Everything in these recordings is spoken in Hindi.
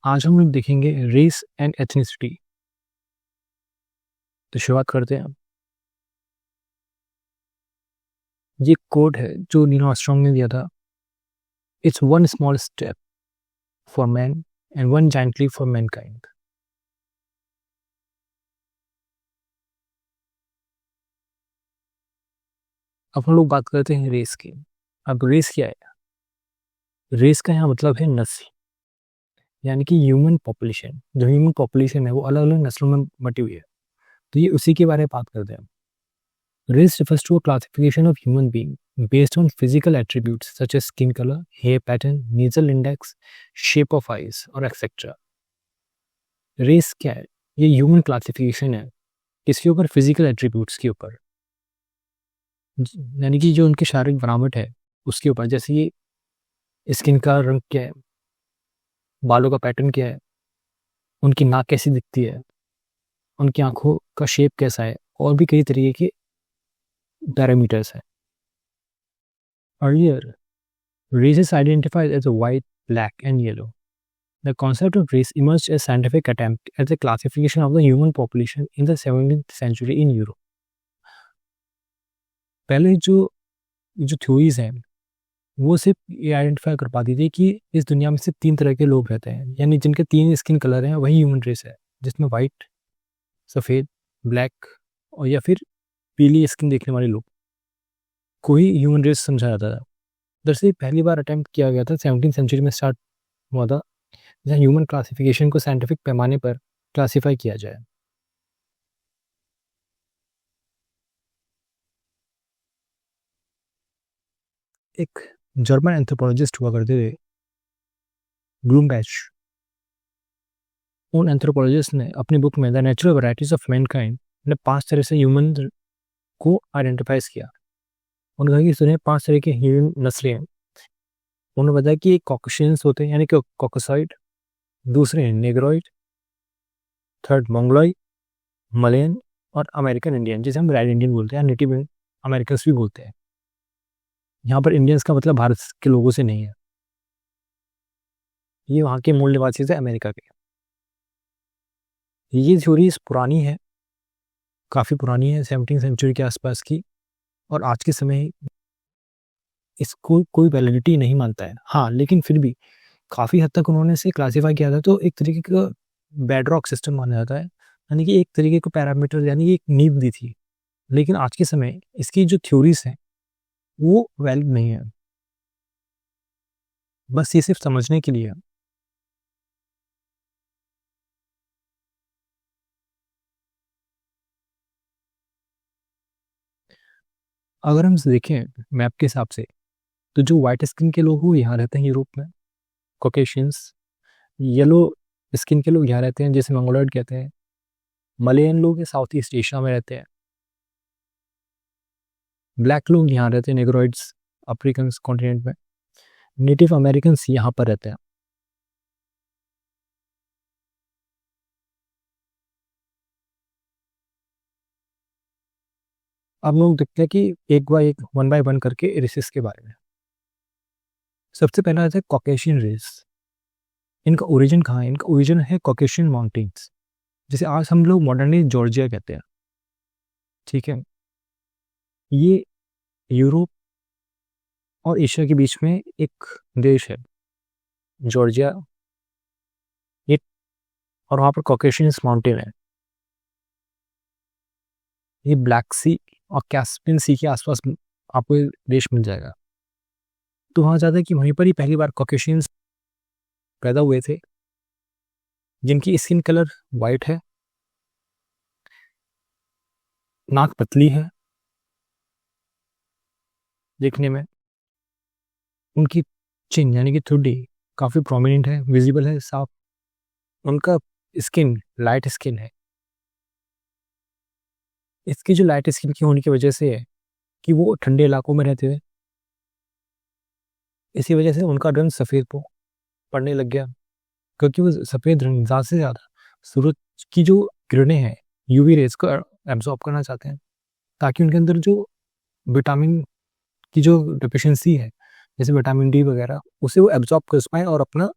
आज हम लोग देखेंगे रेस एंड एथनिसिटी। तो शुरुआत करते हैं। ये कोड है जो नील आर्मस्ट्रांग ने दिया था। It's one small step for man and one giant leap for mankind. अब हम लोग बात करते हैं रेस की। अब रेस क्या है? रेस का यहाँ मतलब है नस्ल, यानी कि ह्यूमन पॉपुलेशन। जो ह्यूमन पॉपुलेशन है वो अलग अलग नस्लों में बटी हुई है। तो ये उसी के बारे में बात करते हैं। Race refers to a classification of human being based on physical attributes such as skin color, hair pattern, nasal index, shape of eyes और etc. रेस क्या है? ये ह्यूमन क्लासिफिकेशन है किसके ऊपर? फिजिकल एट्रीब्यूट्स के ऊपर, यानी कि जो उनकी शारीरिक बनावट है उसके ऊपर। जैसे ये स्किन का रंग क्या है, बालों का पैटर्न क्या है, उनकी नाक कैसी दिखती है, उनकी आंखों का शेप कैसा है, और भी कई तरीके के पैरामीटर्स हैं। Earlier, race is identified as a white, black, and yellow. The concept of race emerged as scientific attempt at the classification of the human population in the 17th century in Europe. पहले जो जो थ्योरीज हैं वो सिर्फ ये आइडेंटिफाई कर पाती थी कि इस दुनिया में सिर्फ 3 तरह के लोग रहते हैं, यानी जिनके 3 स्किन कलर हैं वही ह्यूमन रेस है, जिसमें वाइट, सफ़ेद, ब्लैक और या फिर पीली स्किन देखने वाले लोग को ही ह्यूमन रेस समझा जाता था। दरअसल पहली बार अटेम्प्ट किया गया था 17th सेंचुरी में स्टार्ट हुआ था, जहाँ ह्यूमन क्लासिफिकेशन को साइंटिफिक पैमाने पर क्लासिफाई किया जाए। एक जर्मन एंथ्रोपोलॉजिस्ट हुआ करते थे, ब्लूमबैच। उन एंथ्रोपोलॉजिस्ट ने अपनी बुक में the natural varieties of Mankind ने 5 तरह से ह्यूमन को आइडेंटिफाइज किया। उन्होंने कहा कि इस दुनिया में 5 तरह के ह्यूमन नस्लें हैं। उन्होंने बताया कि एक कॉकेशियंस होते हैं, यानी कि कॉकसॉइड, दूसरे हैं नेग्रोइड, थर्ड मंगोलॉइड, मलयन और अमेरिकन इंडियन, जिसे हम रेड इंडियन बोलते हैं, नेटिव अमेरिकन भी बोलते हैं। यहाँ पर इंडियंस का मतलब भारत के लोगों से नहीं है, ये वहाँ के मूल निवासी थे अमेरिका के। ये थ्योरी पुरानी है, काफ़ी पुरानी है, 17th सेंचुरी के आसपास की, और आज के समय इसको कोई वैलिडिटी नहीं मानता है। हाँ, लेकिन फिर भी काफ़ी हद तक उन्होंने इसे क्लासीफाई किया था, तो एक तरीके का बेडरॉक सिस्टम माना जाता है, यानी कि एक तरीके को पैरामीटर, यानी कि एक नींव दी थी। लेकिन आज के समय इसकी जो थ्योरीज हैं वो वैलिड नहीं है, बस ये सिर्फ समझने के लिए है। अगर हम देखें मैप के हिसाब से, तो जो वाइट स्किन के लोग वो यहाँ रहते हैं यूरोप में, कॉकेशियंस। येलो स्किन के लोग यहाँ रहते हैं, जैसे मंगोलॉइड कहते हैं। मलयन लोग साउथ ईस्ट एशिया में रहते हैं। ब्लैक लोग यहाँ रहते हैं, नेग्रोइड्स अफ्रीकन कॉन्टिनेंट में। नेटिव अमेरिकन यहाँ पर रहते हैं। अब लोग देखते हैं कि एक बाय एक, 1 by 1 करके रेसेस के बारे में। सबसे पहला आता है कॉकेशियन रेस। इनका ओरिजिन कहाँ है? इनका ओरिजिन है कॉकेशियन माउंटेन्स, जिसे आज हम लोग मॉडर्नली जॉर्जिया कहते हैं। ठीक है, ये यूरोप और एशिया के बीच में एक देश है, जॉर्जिया, ये, और वहाँ पर कॉकेशियंस माउंटेन है। ये ब्लैक सी और कैस्पियन सी के आसपास आपको ये देश मिल जाएगा। तो वहाँ जाता है कि वहीं पर ही पहली बार कॉकेशियंस पैदा हुए थे, जिनकी स्किन कलर वाइट है, नाक पतली है देखने में, उनकी चिन यानी कि ठुड्डी काफ़ी प्रोमिनेंट है, विजिबल है, साफ। उनका स्किन लाइट स्किन है। इसकी जो लाइट स्किन की होने की वजह से है कि वो ठंडे इलाकों में रहते थे, इसी वजह से उनका रंग सफ़ेद पड़ने लग गया, क्योंकि वो सफ़ेद रंग ज़्यादा से ज़्यादा सूरज की जो किरणें हैं, यूवी रेज को एब्जॉर्ब करना चाहते हैं, ताकि उनके अंदर जो विटामिन की जो डिफिशियंसी है, जैसे विटामिन डी वगैरह, उसे वो एब्जॉर्ब कर पाएँ और अपना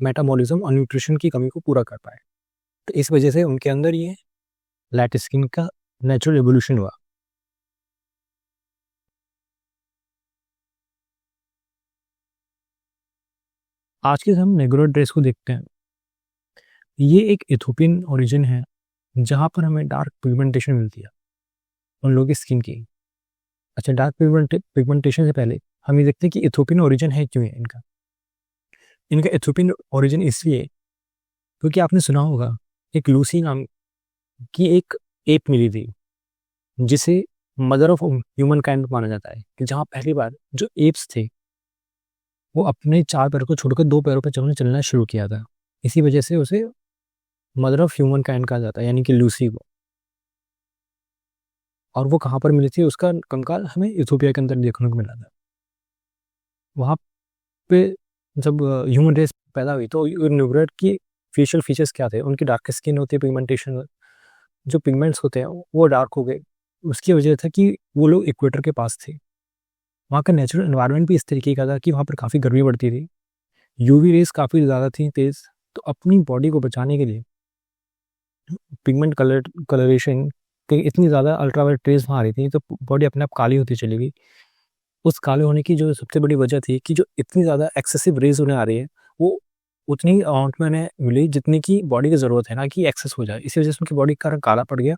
मेटाबॉलिज्म और न्यूट्रिशन की कमी को पूरा कर पाए। तो इस वजह से उनके अंदर ये लाइट स्किन का नेचुरल एवोल्यूशन हुआ। आज के हम नेग्रो ड्रेस को देखते हैं, ये एक इथोपियन ओरिजिन है जहाँ पर हमें डार्क पिगमेंटेशन मिलती है उन लोगों की स्किन की। अच्छा, डार्क पिगमेंटेशन से पहले हम ये देखते हैं कि इथोपियन ओरिजिन है क्यों है इनका। इनका इथोपियन ओरिजिन इसलिए क्योंकि आपने सुना होगा एक लूसी नाम की एक एप मिली थी जिसे मदर ऑफ ह्यूमन काइंड माना जाता है, कि जहाँ पहली बार जो एप्स थे वो अपने 4 पैरों को छोड़कर 2 पैरों पर चलना शुरू किया था। इसी वजह से उसे मदर ऑफ ह्यूमन काइंड कहा जाता है, यानी कि लूसी को। और वो कहाँ पर मिली थी, उसका कंकाल हमें इथोपिया के अंदर देखने को मिला था। वहाँ पे जब ह्यूमन रेस पैदा हुई तो न्यूग्रेट की फेशियल फीचर्स क्या थे, उनकी डार्क स्किन होती है, पिगमेंटेशन, जो पिगमेंट्स होते हैं वो डार्क हो गए। उसकी वजह था कि वो लोग इक्वेटर के पास थे, वहाँ का नेचुरल एनवायरनमेंट भी इस तरीके का था कि वहाँ पर काफ़ी गर्मी पड़ती थी, यूवी रेस काफ़ी ज़्यादा थी तेज़। तो अपनी बॉडी को बचाने के लिए पिगमेंट कलरेशन की इतनी ज़्यादा अल्ट्रावायलेट रेज वहाँ आ रही थी, तो बॉडी अपने आप काली होती चली गई। उस काले होने की जो सबसे बड़ी वजह थी कि जो इतनी ज़्यादा एक्सेसिव रेज उन्हें आ रही है वो उतनी अमाउंट में उन्हें मिली जितनी की बॉडी की ज़रूरत है, ना कि एक्सेस हो जाए। इसी वजह से उनकी बॉडी का रंग काला पड़ गया।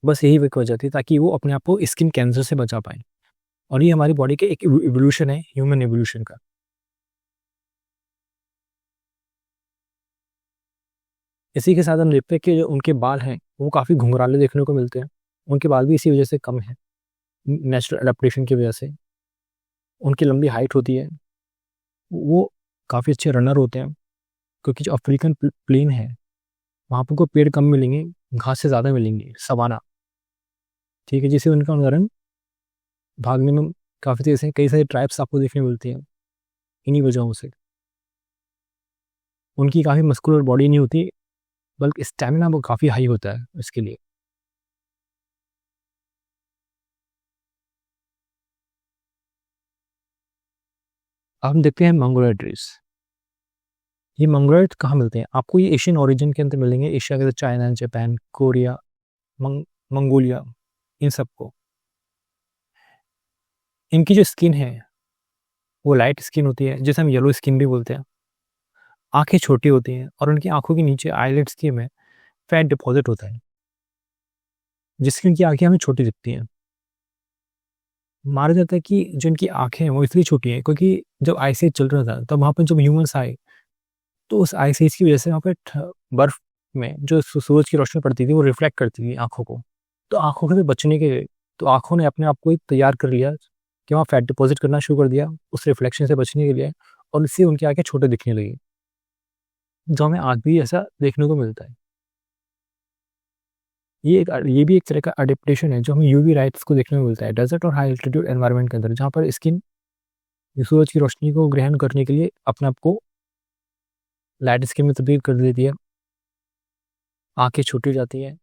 बस यही एक वजह थी ताकि वो अपने आप को स्किन कैंसर से बचा पाए। और ये हमारी बॉडी के एक इवोल्यूशन है, ह्यूमन इवोल्यूशन का। इसी के साथ हम देखते हैं कि जो उनके बाल हैं वो काफ़ी घुंघराले देखने को मिलते हैं। उनके बाल भी इसी वजह से कम है, नेचुरल अडेप्टेशन की वजह से। उनकी लंबी हाइट होती है, वो काफ़ी अच्छे रनर होते हैं, क्योंकि जो अफ्रीकन प्लेन है वहाँ पर को पेड़ कम मिलेंगे, घास से ज़्यादा मिलेंगे, सवाना, ठीक है, जिससे उनका रन भागने में काफ़ी तेज़ है। कई सारे ट्राइब्स आपको देखने मिलती हैं इन्हीं वजहों से। उनकी काफ़ी मस्कुलर बॉडी नहीं होती, बल्कि स्टेमिना वो काफ़ी हाई होता है इसके लिए। अब हम देखते हैं मंगोलियन ट्रीज। ये मंगोलियन कहाँ मिलते हैं आपको, ये एशियन ओरिजिन के अंदर मिलेंगे, एशिया के अंदर चाइना, जापान, कोरिया, मंगोलिया, इन सबको। इनकी जो स्किन है वो लाइट स्किन होती है, जिसे हम येलो स्किन भी बोलते हैं। आंखें छोटी होती हैं और उनकी आंखों के नीचे आईलिड्स के में फैट डिपॉजिट होता है, जिसकी उनकी आंखें हमें छोटी दिखती हैं। माना जाता है कि जो इनकी आंखें हैं वो इसलिए छोटी हैं क्योंकि जब आइस एज चल रहा था तब वहाँ पर जब ह्यूमंस आए तो उस आइस एज की वजह से वहाँ पे बर्फ में जो सूरज की रोशनी पड़ती थी वो रिफ्लेक्ट करती थी आंखों को। तो आंखों से बचने के लिए तो आंखों ने अपने आप को ही तैयार कर लिया कि वहाँ फैट डिपॉजिट करना शुरू कर दिया उस रिफ्लेक्शन से बचने के लिए, और इससे उनकी आंखें छोटे दिखने लगी, जो हमें आज भी ऐसा देखने को मिलता है। ये भी एक तरह का अडेप्टेशन है जो हमें यूवी लाइट्स को देखने को मिलता है डेजर्ट और हाई एल्टीट्यूड एनवायरनमेंट के अंदर, जहाँ पर स्किन सूरज की रोशनी को ग्रहण करने के लिए अपने आप को लाइट स्किन में तब्दील कर देती है। आंखें छोटी हो जाती हैं,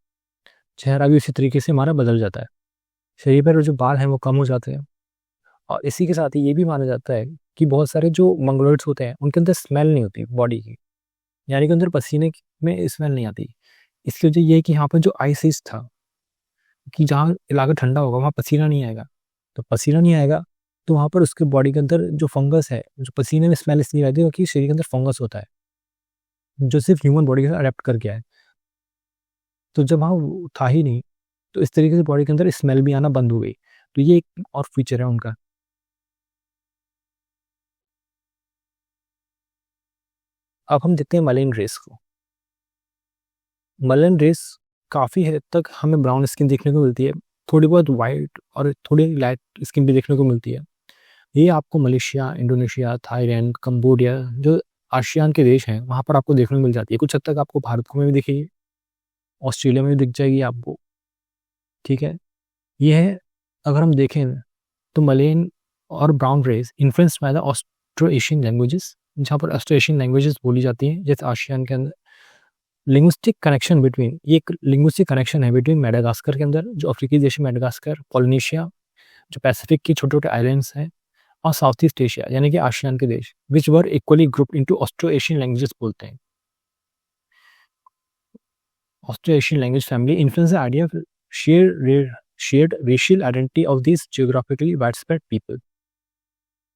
चेहरा भी उसी तरीके से हमारा बदल जाता है, शरीर पर जो बाल हैं वो कम हो जाते हैं। और इसी के साथ ही ये भी माना जाता है कि बहुत सारे जो मंगोलॉइड्स होते हैं उनके अंदर स्मेल नहीं होती बॉडी की, यानी कि अंदर पसीने में स्मेल नहीं आती। इसकी वजह ये है कि यहाँ पर जो आइस एज था कि जहाँ इलाका ठंडा होगा वहाँ पसीना नहीं आएगा, तो पसीना नहीं आएगा तो वहाँ पर उसके बॉडी के अंदर जो फंगस है, जो पसीने में स्मेल इसलिए आती है क्योंकि शरीर के अंदर फंगस होता है जो सिर्फ ह्यूमन बॉडी के साथ अडेप्ट कर गया है। तो जब वहाँ वो था ही नहीं तो इस तरीके से बॉडी के अंदर स्मेल भी आना बंद हो गई। तो ये एक और फीचर है उनका। अब हम देखते हैं मलेन रेस को। मलेन रेस काफ़ी हद तक हमें ब्राउन स्किन देखने को मिलती है, थोड़ी बहुत वाइट और थोड़ी लाइट स्किन भी देखने को मिलती है। ये आपको मलेशिया, इंडोनेशिया, थाईलैंड, कंबोडिया, जो आसियान के देश हैं वहाँ पर आपको देखने को मिल जाती है। कुछ हद तक आपको भारत में भी दिखेगी, ऑस्ट्रेलिया में भी दिख जाएगी आपको, ठीक है। ये है, अगर हम देखें तो मलेन और brown race influenced by the Austro Asian languages, जहाँ पर ऑस्ट्रो एशियन लैंग्वेजेस बोली जाती हैं जैसे आसियान के अंदर। लिंग्विस्टिक कनेक्शन बिटवीन, ये एक लिंग्विस्टिक कनेक्शन है बिटवीन मेडागास्कर के अंदर, जो अफ्रीकी देश है मेडागास्कर, पोलिनेशिया, जो पैसिफिक के छोटे छोटे आइलैंड्स हैं, और साउथ ईस्ट एशिया यानी कि आसियान के देश, which were equally group into Austro Asian languages बोलते हैं। Austro Asian language family influence the idea of shared racial identity of this geographically widespread people.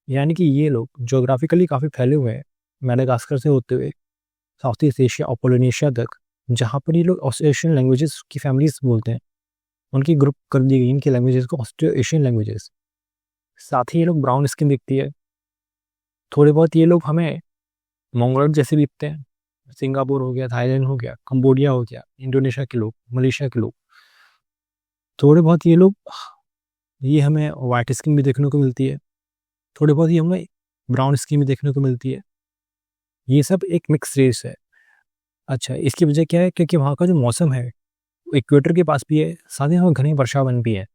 यानी कि ये लोग ज्योग्राफिकली काफ़ी फैले हुए हैं, मैडागास्कर से होते हुए साउथ ईस्ट एशिया और पोलिनेशिया तक, जहाँ पर ये लोग ऑस्ट्रो एशियन लैंग्वेजेस की फैमिलीज बोलते हैं। उनकी ग्रुप कर दी गई इनकी लैंग्वेजेस को ऑस्ट्रो एशियन लैंग्वेजेस। साथ ही ये लोग ब्राउन स्किन दिखती है, थोड़े बहुत ये लोग हमें मंगोल जैसे दिखते हैं। सिंगापुर हो गया, थाईलैंड हो गया, कंबोडिया हो गया, इंडोनेशिया के लोग, मलेशिया के लोग, थोड़े बहुत ये हमें वाइट स्किन भी देखने को मिलती है, थोड़े बहुत ये हमें ब्राउन स्किन भी देखने को मिलती है। ये सब एक मिक्स रेस है। अच्छा, इसकी वजह क्या है? क्योंकि वहाँ का जो मौसम है इक्वेटर के पास भी है, साथ ही वहाँ घने वर्षावन भी है,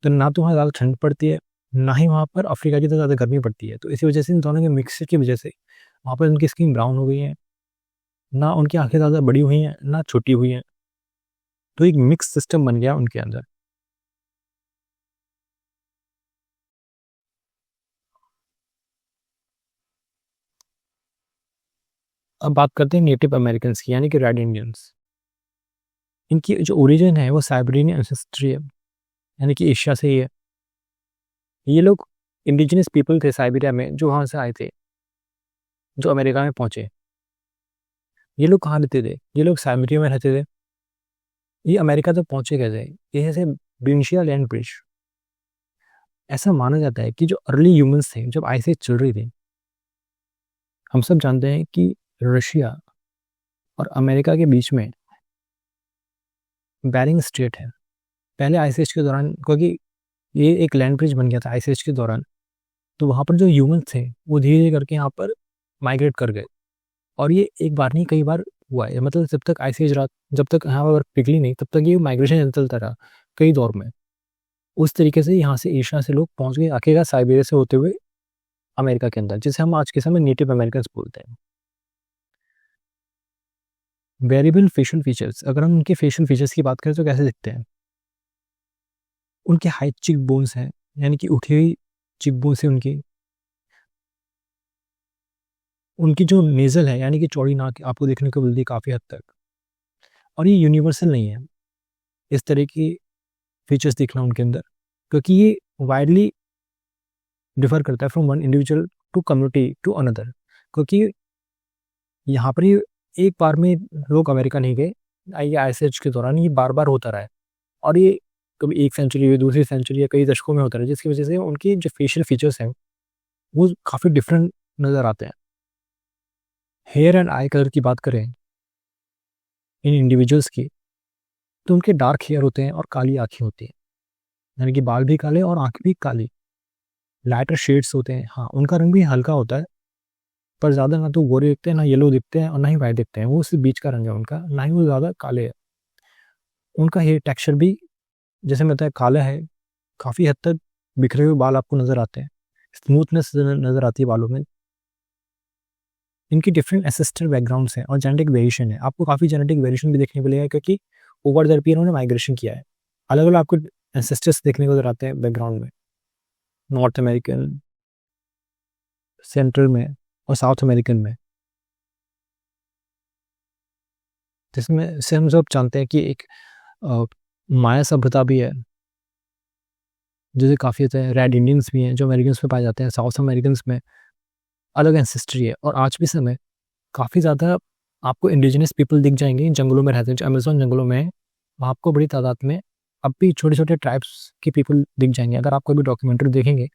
तो ना तो वहाँ ज़्यादा ठंड पड़ती है, ना ही वहाँ पर अफ्रीका की तरह ज़्यादा गर्मी पड़ती है। तो इसी वजह से इन दोनों के मिक्सचर की वजह से वहाँ पर उनकी स्किन ब्राउन हो गई है, ना उनकी आंखें ज़्यादा बड़ी हुई हैं, ना छोटी हुई हैं। तो एक मिक्स सिस्टम बन गया उनके अंदर। अब बात करते हैं नेटिव अमेरिकन्स की, यानी कि रेड इंडियंस। इनकी जो ओरिजिन है वो साइबेरियन एंसेस्ट्री है, यानी कि एशिया से ही है। ये लोग इंडिजिनस पीपल थे साइबेरिया में, जो वहाँ से आए थे, जो अमेरिका में पहुँचे। ये लोग कहाँ रहते थे? ये लोग साइबेरिया में रहते थे। ये अमेरिका तक पहुँचे कैसे? ये जैसे ब्रिंशिया लैंड ब्रिज। ऐसा माना जाता है कि जो अर्ली ह्यूमंस थे, जब आइस एज चल रही थी, हम सब जानते हैं कि रशिया और अमेरिका के बीच में बेरिंग स्ट्रेट है। पहले आइस एज के दौरान, क्योंकि ये एक लैंड ब्रिज बन गया था आइस एज के दौरान, तो वहाँ पर जो ह्यूमंस थे वो धीरे धीरे करके यहाँ पर माइग्रेट कर गए। और ये एक बार नहीं, कई बार हुआ है। मतलब जब तक आइस एज रहा, जब तक यहाँ पर पिघली नहीं, तब तक ये माइग्रेशन चलता रहा कई दौर में। उस तरीके से यहाँ से एशिया से लोग पहुँच गए आखिरकार साइबेरिया से होते हुए अमेरिका के अंदर, जिसे हम आज के समय नेटिव अमेरिकन बोलते हैं। वेरिएबल फेशियल फीचर्स, अगर हम उनके फेशियल फीचर्स की बात करें तो कैसे दिखते हैं? उनके हाई चिक बोन्स हैं, यानी कि उठी हुई चिक बोन्स है उनकी। उनकी जो नेज़ल है, यानी कि चौड़ी नाक, आपको देखने को मिलती है काफ़ी हद तक। और ये यूनिवर्सल नहीं है इस तरह की फीचर्स दिखना उनके अंदर, क्योंकि ये वाइडली डिफर करता है from one individual to community to another. क्योंकि यहाँ पर ये एक बार में लोग अमेरिका नहीं गए, ये आइस एज के दौरान ये बार बार होता रहा है। और ये कभी एक सेंचुरी हुई, दूसरी सेंचुरी या कई दशकों में होता रहा है, जिसकी वजह से उनकी जो फेशियल फीचर्स हैं वो काफ़ी डिफरेंट नज़र आते हैं। हेयर एंड आई कलर की बात करें इन इंडिविजुअल्स की, तो उनके डार्क हेयर होते हैं और काली आँखें होती हैं, यानी कि बाल भी काले और आँख भी काली। लाइटर शेड्स होते हैं। हाँ, उनका रंग भी हल्का होता है, पर ज़्यादा ना तो गोरे दिखते हैं, ना येलो दिखते हैं और ना ही वाइट दिखते हैं। वो सिर्फ बीच का रंग है उनका, ना ही वो ज़्यादा काले है। उनका हेयर टेक्सचर भी जैसे मैं बताया काला है, काफ़ी हद तक बिखरे हुए बाल आपको नज़र आते हैं, स्मूथनेस नज़र आती है बालों में। इनकी डिफरेंट एंसेस्टर बैकग्राउंड्स हैं और जेनेटिक वेरिएशन है। आपको काफ़ी जेनेटिक वेरिएशन भी देखने को मिलेगा, क्योंकि ओवर द पीरियड उन्होंने माइग्रेशन किया है। अलग अलग आपको एंसेस्टर्स देखने को नजर आते हैं बैकग्राउंड में, नॉर्थ अमेरिकन, सेंट्रल में और साउथ अमेरिकन में, जिसमें से हम सब जानते हैं कि एक माया सभ्यता भी है, जैसे काफ़ी होते हैं। रेड इंडियंस भी हैं जो अमेरिकन्स में पाए जाते हैं। साउथ अमेरिकन्स में अलग एंसेस्ट्री है। और आज भी समय काफ़ी ज़्यादा आपको इंडिजिनस पीपल दिख जाएंगे, जंगलों में रहते हैं, जो अमेजोन जंगलों में है, वहाँ आपको बड़ी तादाद में अब भी छोटे छोटे ट्राइब्स के पीपल दिख जाएंगे। अगर आप कोई भी डॉक्यूमेंट्री देखेंगे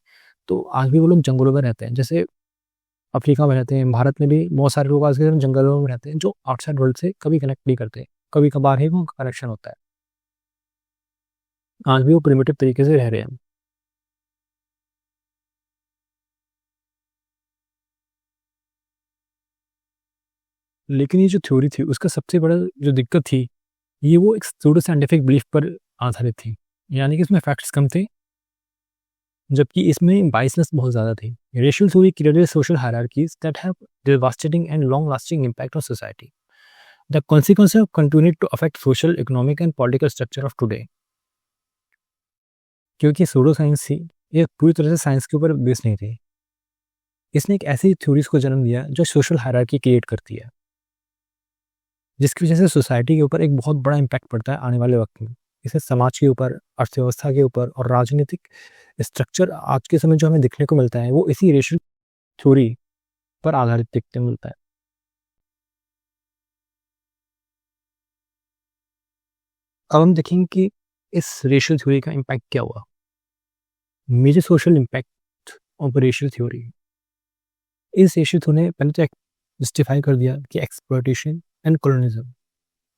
तो आज भी वो लोग जंगलों में रहते हैं। जैसे अफ्रीका में रहते हैं, भारत में भी बहुत सारे लोग आज के दिन जंगलों में रहते हैं, जो आउटसाइड वर्ल्ड से कभी कनेक्ट नहीं करते, कभी कभार ही वो कनेक्शन होता है। आज भी वो प्रिमिटिव तरीके से रह रहे हैं। लेकिन ये जो थ्योरी थी उसका सबसे बड़ा जो दिक्कत थी, ये वो एक सूडो साइंटिफिक बिलीफ पर आधारित थी, यानी कि इसमें फैक्ट्स कम थे, जबकि इसमें बाइसनेस बहुत ज़्यादा थी। Racial theory created social hierarchies that have devastating and long-lasting impact on society. The consequences have continued to affect social, economic and political structure of today. क्योंकि सूडो साइंस थी, ये पूरी तरह से साइंस के ऊपर बेस नहीं थी। इसने एक ऐसी थ्योरीज को जन्म दिया जो सोशल हायरार्की क्रिएट करती है, जिसकी वजह से सोसाइटी के ऊपर एक बहुत बड़ा इम्पैक्ट पड़ता है आने वाले वक्त में। इसे समाज के ऊपर, अर्थव्यवस्था के ऊपर और राजनीतिक स्ट्रक्चर आज के समय जो हमें देखने को मिलता है वो इसी रेशियल थ्योरी पर आधारित देखने को मिलता है। अब हम देखेंगे कि इस रेशियल थ्योरी का इम्पैक्ट क्या हुआ। Major social impact of racial theory. इस रेशियल थ्योरी ने पहले तो जस्टिफाई कर दिया कि एक्सप्लॉयटेशन एंड कॉलोनिज्म,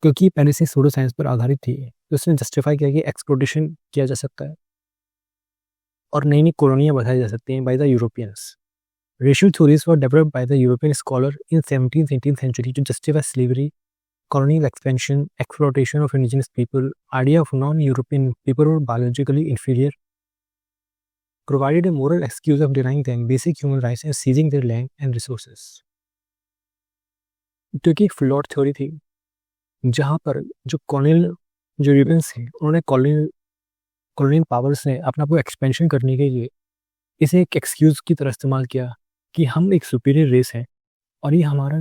क्योंकि पहले से सोडो साइंस पर आधारित थी, तो उसने जस्टिफाई किया कि एक्सप्लॉयटेशन किया जा सकता है और नई नई कॉलोनियाँ बनाई जा सकती हैं by the Europeans. Racial theories were developed by the European scholar in 17th 18th century to justify slavery, colonial expansion, exploitation of indigenous people. Idea of non-European people were biologically inferior provided a moral excuse of denying them basic human rights and seizing their land and resources. क्योंकि फ्लॉट थ्योरी थी, जहाँ पर जो कॉलोनियल जो यूरोपियंस थे उन्होंने कॉलोनियल पावर्स ने अपना को एक्सपेंशन करने के लिए इसे एक एक्सक्यूज की तरह इस्तेमाल किया कि हम एक सुपीरियर रेस है और ये हमारा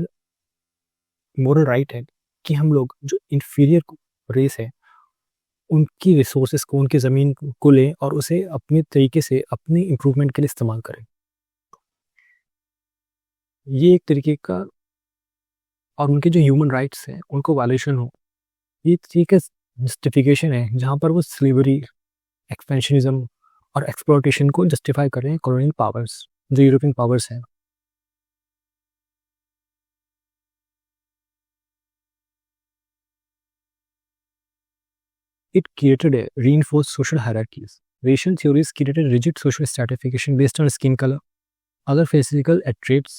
मोरल राइट है कि हम लोग जो इन्फीरियर रेस है उनकी रिसोर्सेस को, उनकी ज़मीन को लें और उसे अपने तरीके से अपने इम्प्रूवमेंट के लिए इस्तेमाल करें। ये एक तरीके का, और उनके जो ह्यूमन राइट्स हैं उनको वायलेशन हो, ये तरीके जस्टिफिकेशन है जहाँ पर वो स्लेवरी, एक्सपेंशनिज्म और एक्सप्लॉयटेशन को जस्टिफाई कर रहे हैं कॉलोनियल पावर्स, जो यूरोपियन पावर्स हैं। It created a reinforced social hierarchies. Racial theories created rigid social stratification based on skin color, other physical traits.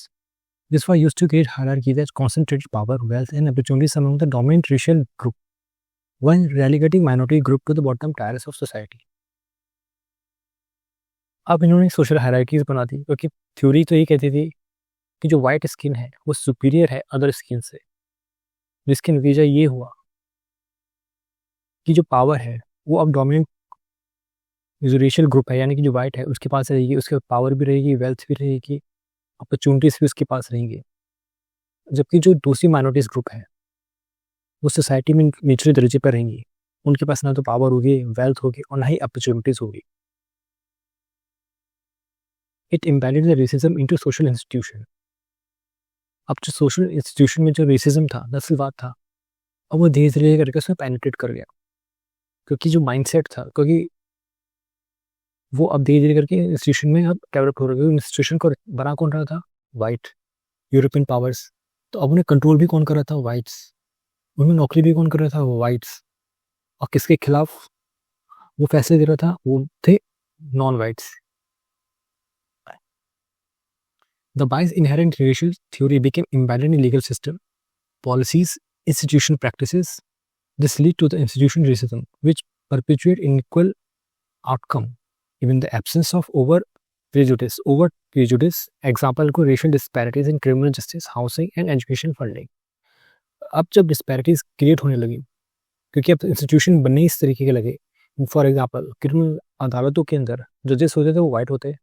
This was used to create hierarchies that concentrated power, wealth, and opportunities among the dominant racial group, while relegating minority group to the bottom tiers of society. अब इन्होंने सोशल हायरार्कीज बना दी, क्योंकि थ्योरी तो ये कहती थी कि जो वाइट स्किन है वो सुपीरियर है अदर स्किन से, जिसके नतीजा ये हुआ कि जो पावर है वो अब डोमिनेंट जो रेशियल ग्रुप है यानी कि जो वाइट है उसके पास रहेगी, उसके पावर भी रहेगी, वेल्थ भी रहेगी, अपॉर्चुनिटीज भी उसके पास रहेंगी। जबकि जो दूसरी माइनॉरिटीज ग्रुप है वो सोसाइटी में निचले दर्जे पर रहेंगी, उनके पास ना तो पावर होगी, वेल्थ होगी और ना ही अपॉर्चुनिटीज होगी। It embedded the racism into social institution. अब जो सोशल इंस्टीट्यूशन में जो रेसिज्म था, नस्लवाद था, अब वो धीरे धीरे करके उसमें पेनिट्रेट कर गया, क्योंकि जो माइंडसेट था, क्योंकि वो अब धीरे धीरे करके इंस्टीट्यूशन में अब डेवलप हो रहा है। इंस्टीट्यूशन को बना कौन रहा था? White European powers. तो अब उन्हें कंट्रोल भी कौन कर रहा था? वाइट्स। उनमें नौकरी भी कौन कर रहा था? वो वाइट्स। और किसके खिलाफ वो फैसले दे रहा था? वो थे non whites. The bias inherent in racial theory became embedded in legal system, policies, institutional practices. This lead to the institutional racism, which perpetuate unequal outcome, even the absence of overt prejudice. Overt prejudice, example को racial disparities in criminal justice, housing and education funding. अब जब disparities create होने लगी, क्योंकि अब institution बनने इस तरीके के लगे, फॉर एग्जाम्पल क्रिमिनल अदालतों के अंदर जजेस होते थे वो वाइट होते,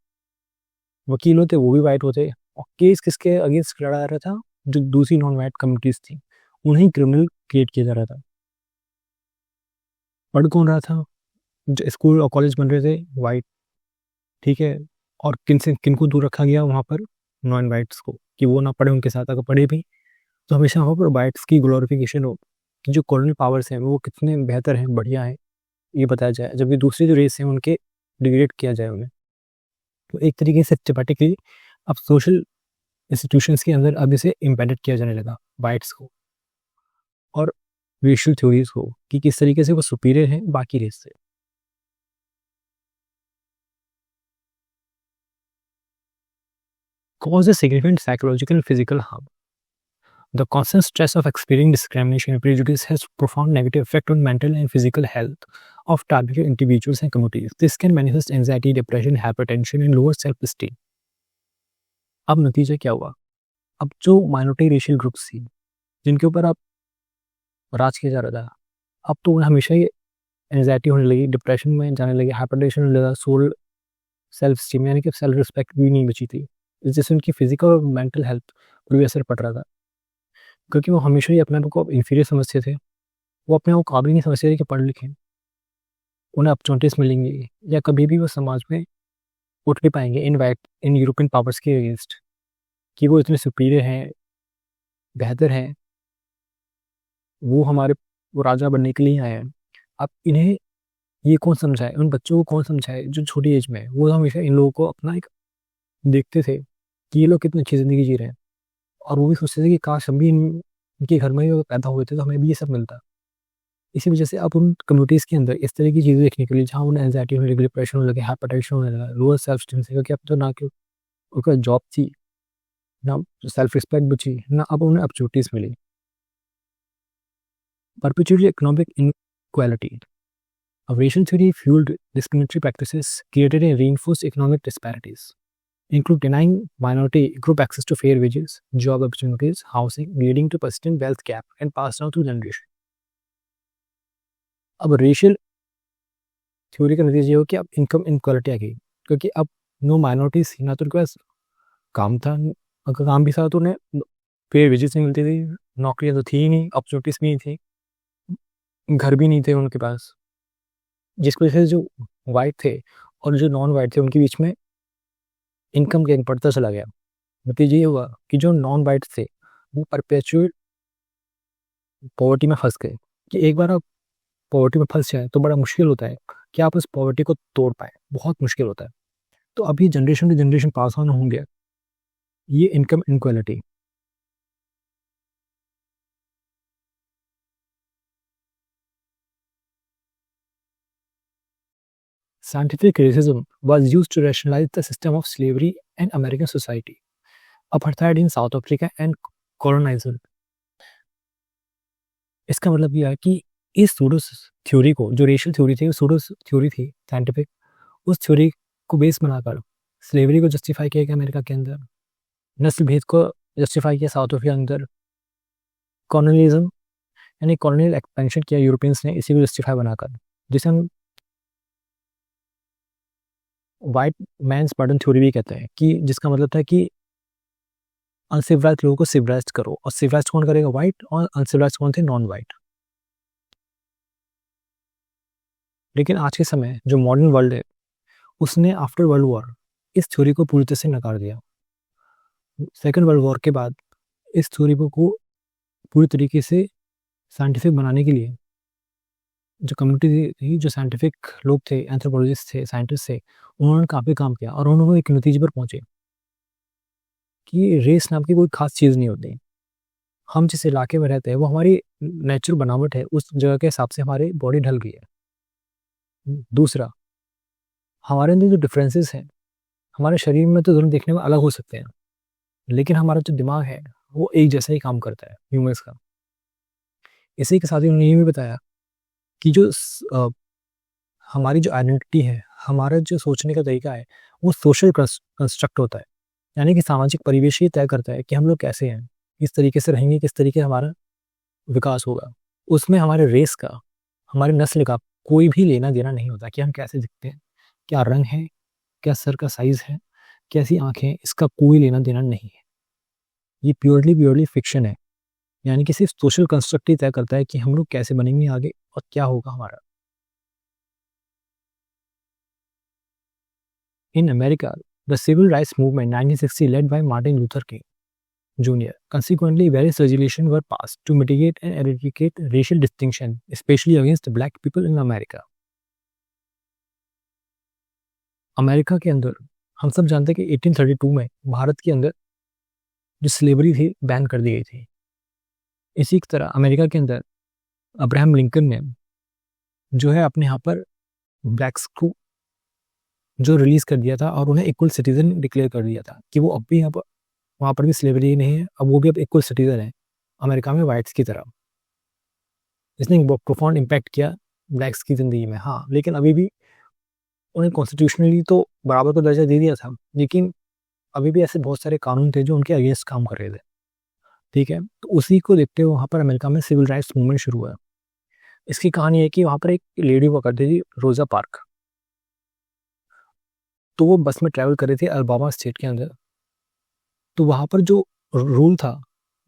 वकील होते वो भी वाइट होते, और केस किसके अगेंस्ट लड़ा जा रहा था? जो दूसरी नॉन वाइट कम्युनिटीज थी उन्हें क्रिमिनल क्रिएट किया जा रहा था। पढ़ कौन रहा था? जो स्कूल और कॉलेज बन रहे थे वाइट, ठीक है, और किनको दूर रखा गया वहाँ पर? नॉन वाइट्स को, कि वो ना पढ़े उनके साथ, अगर पढ़े भी तो हमेशा वहाँ पर वाइट्स की ग्लोरिफिकेशन हो कि जो कॉलोनियल पावर्स हैं वो कितने बेहतर हैं, बढ़िया है, ये बताया जाए, जबकि दूसरी जो रेस हैं उनके डिग्रेड किया जाए उन्हें। तो एक तरीके से सिस्टमैटिकली अब सोशल इंस्टीट्यूशंस के अंदर अब इसे इम्बेडेड किया जाने लगा वाइट्स को और रेशियल थ्योरीज को, कि किस तरीके से वो सुपीरियर हैं बाकी रेस से। Cause a significant psychological and physical harm. The constant stress of experiencing discrimination and prejudice has profound negative effect on mental and physical health of targeted individuals and communities. This can manifest anxiety, depression, hypertension, and lower self-esteem. अब नतीजा क्या हुआ? अब जो माइनॉरिटी रेशियल ग्रुप्स थी जिनके ऊपर अब राज किया जा रहा था, अब तो उन्हें हमेशा ही एंजाइटी होने लगी, डिप्रेशन में जाने लगी, हाइपरटेंशन होने लगा, सोल सेल्फ स्टीम यानी कि सेल्फ रिस्पेक्ट भी नहीं बची थी। जिससे उनकी फिजिकल और मेंटल हेल्थ पर भी असर पड़ रहा था, क्योंकि वो हमेशा ही अपने आप को इन्फीरियर समझते थे। वो अपने आप को काबिल नहीं समझते थे कि पढ़ लिखें, उन्हें अपॉर्चुनिटीज मिलेंगी या कभी भी वो समाज में उठ नहीं पाएंगे इन यूरोपियन पावर्स के अगेंस्ट, कि वो इतने सुपीरियर हैं, बेहतर हैं, वो राजा बनने के लिए आए हैं। अब इन्हें ये कौन समझाए, उन बच्चों को कौन समझाए जो छोटी एज में है? वो हमेशा इन लोगों को अपना एक देखते थे कि ये लोग कितनी अच्छी ज़िंदगी जी रहे हैं, और वो भी सोचते थे कि काश हम भी इनके घर में ही अगर पैदा हुए थे तो हमें भी ये सब मिलता। इसी वजह से अब उन कम्युनिटीज़ के अंदर इस तरह की चीज़ें देखने के लिए, जहाँ उन्हें एंग्जाइटी होने लगी, डिप्रेशन होने लगे, हाइपरटेंशन होने लगा, लोअर सेल्फ स्टीम से, क्योंकि अब तो ना कि उनका जॉब थी, ना सेल्फ रिस्पेक्ट बची, ना अब उन्हें अपॉर्चुनिटीज़ मिली। Perpetually economic inequality, a racial theory fueled discriminatory practices created and reinforced economic disparities, include denying minority group access to fair wages, job opportunities, housing, leading to persistent wealth gap and passed down through generation. अब रेशियल थ्योरी का नतीजा ये हो कि अब इनकम इनक्वालिटी आ गई, क्योंकि अब नो माइनॉरिटीज, ना तो उनके पास काम था, अगर काम भी था तो उन्हें फेयर वेजेस नहीं मिलती थी, नौकरियां तो थी ही नहीं, अपॉर्चुनिटीज भी नहीं थी, घर भी नहीं थे उनके पास, जिसकी वजह से जो वाइट थे और जो नॉन वाइट थे उनके बीच में इनकम गैप बढ़ता चला गया। नतीजा ये हुआ कि जो नॉन वाइट थे वो परपेचुअल पॉवर्टी में फंस गए, कि एक बार आप पॉवर्टी में फंस जाए तो बड़ा मुश्किल होता है कि आप उस पॉवर्टी को तोड़ पाए, बहुत मुश्किल होता है। तो अभी generation to generation pass on होंगे ये income inequality. Scientific racism was used to rationalize the system of slavery and American society, apartheid in South Africa and colonialism. इसका मतलब यह है कि इस सूडो थ्योरी को, जो रेशियल थ्योरी थी, सूडो थ्योरी थी साइंटिफिक, उस थ्योरी को बेस बनाकर स्लेवरी को जस्टिफाई किया गया अमेरिका के अंदर, नस्ल भेद को जस्टिफाई किया साउथ अफ्रीका के अंदर, कॉलोनियलिज्म यानी कॉलोनियल एक्सपेंशन किया यूरोपियंस ने, इसी को जस्टिफाई बनाकर, जिसे हम वाइट मैंस बर्डन थ्योरी भी कहते हैं, कि जिसका मतलब था कि अनसिविलाइज्ड लोगों को सिविलाइज्ड करो, और सिविलाइज्ड कौन करेगा? वाइट, और अनसिविलाइज्ड कौन थे? Non white. लेकिन आज के समय जो मॉडर्न वर्ल्ड है उसने आफ्टर वर्ल्ड वॉर इस थ्योरी को पूरी तरह से नकार दिया। सेकेंड वर्ल्ड वॉर के बाद इस थ्योरी को पूरी तरीके से साइंटिफिक बनाने के लिए जो कम्युनिटी थी, जो साइंटिफिक लोग थे, एंथ्रोपोलॉजिस्ट थे, साइंटिस्ट थे, उन्होंने काफ़ी काम किया और उन्होंने एक नतीजे पर पहुंचे कि रेस नाम की कोई खास चीज़ नहीं होती। हम जिस इलाके में रहते हैं वो हमारी नेचुरल बनावट है, उस जगह के हिसाब से हमारी बॉडी ढल गई है। दूसरा, हमारे अंदर जो डिफरेंसेस हैं, हमारे शरीर में तो दोनों देखने में अलग हो सकते हैं, लेकिन हमारा जो दिमाग है वो एक जैसा ही काम करता है ह्यूमंस का। इसी के साथ ही उन्होंने ये भी बताया कि जो हमारी जो आइडेंटिटी है, हमारा जो सोचने का तरीका है, वो सोशल कंस्ट्रक्ट होता है, यानी कि सामाजिक परिवेश ये तय करता है कि हम लोग कैसे हैं, किस तरीके से रहेंगे, किस तरीके हमारा विकास होगा। उसमें हमारे रेस का, हमारे नस्ल का कोई भी लेना देना नहीं होता कि हम कैसे दिखते हैं, क्या रंग है, क्या सर का साइज़ है, कैसी आँखें, इसका कोई लेना देना नहीं है। ये प्योरली फिक्शन है, यानी कि सिर्फ सोशल कंस्ट्रक्ट ही तय करता है कि हम लोग कैसे बनेंगे आगे और क्या होगा हमारा। In America, the civil rights movement 1960 led by Martin Luther King Jr. Consequently, various legislation were passed to mitigate and eradicate racial distinction, especially against black people in America. America के अंदर हम सब जानते हैं कि 1832 में भारत के अंदर जो स्लेवरी थी बैन कर दी गई थी। इसी तरह अमेरिका के अंदर अब्राहम लिंकन ने जो है अपने यहाँ पर ब्लैक्स को जो रिलीज़ कर दिया था और उन्हें इक्वल सिटीज़न डिक्लेयर कर दिया था कि वो अब भी वहाँ पर भी स्लेवरी नहीं है, अब वो भी अब इक्वल सिटीज़न है अमेरिका में वाइट्स की तरह। इसने बहुत प्रोफाउंड इम्पैक्ट किया ब्लैक्स की ज़िंदगी में। हाँ, लेकिन अभी भी उन्हें कॉन्स्टिट्यूशनली तो बराबर का दर्जा दे दिया था, लेकिन अभी भी ऐसे बहुत सारे कानून थे जो उनके अगेंस्ट काम कर रहे थे। ठीक है, तो उसी को देखते हुए वहाँ पर अमेरिका में सिविल राइट्स मूवमेंट शुरू हुआ। इसकी कहानी है कि वहाँ पर एक लेडी हुआ करती थी, रोज़ा पार्क। तो वो बस में ट्रैवल कर रही थी अल्बामा स्टेट के अंदर, तो वहाँ पर जो रूल था,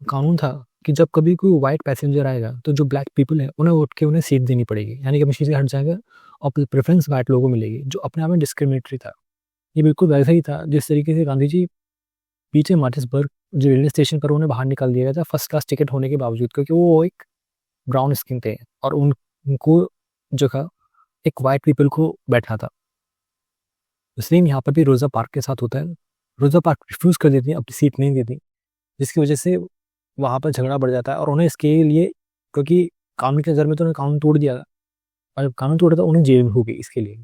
कानून था कि जब कभी कोई व्हाइट पैसेंजर आएगा तो जो ब्लैक पीपल है उन्हें उठ के उन्हें सीट देनी पड़ेगी, यानी कि अपनी सीट से हट जाएगा और प्रेफरेंस व्हाइट लोगों को मिलेगी, जो अपने आप में डिस्क्रिमिनेटरी था। ये बिल्कुल वैसा ही था जिस तरीके से गांधी जी पीछे मार्टिसबर्ग जो रेलवे स्टेशन पर उन्हें बाहर निकाल दिया गया था फर्स्ट क्लास टिकट होने के बावजूद, क्योंकि वो एक ब्राउन स्किन थे और उनको जो था एक वाइट पीपल को बैठना था। सेम यहाँ पर भी रोजा पार्क के साथ होता है। रोजा पार्क रिफ्यूज़ कर देती है, अपनी सीट नहीं देती, जिसकी वजह से वहाँ पर झगड़ा बढ़ जाता है और उन्हें इसके लिए, क्योंकि कानून के नज़र में तो उन्हें कानून तोड़ दिया था और जब कानून तोड़ा था उन्हें जेल हो गई इसके लिए,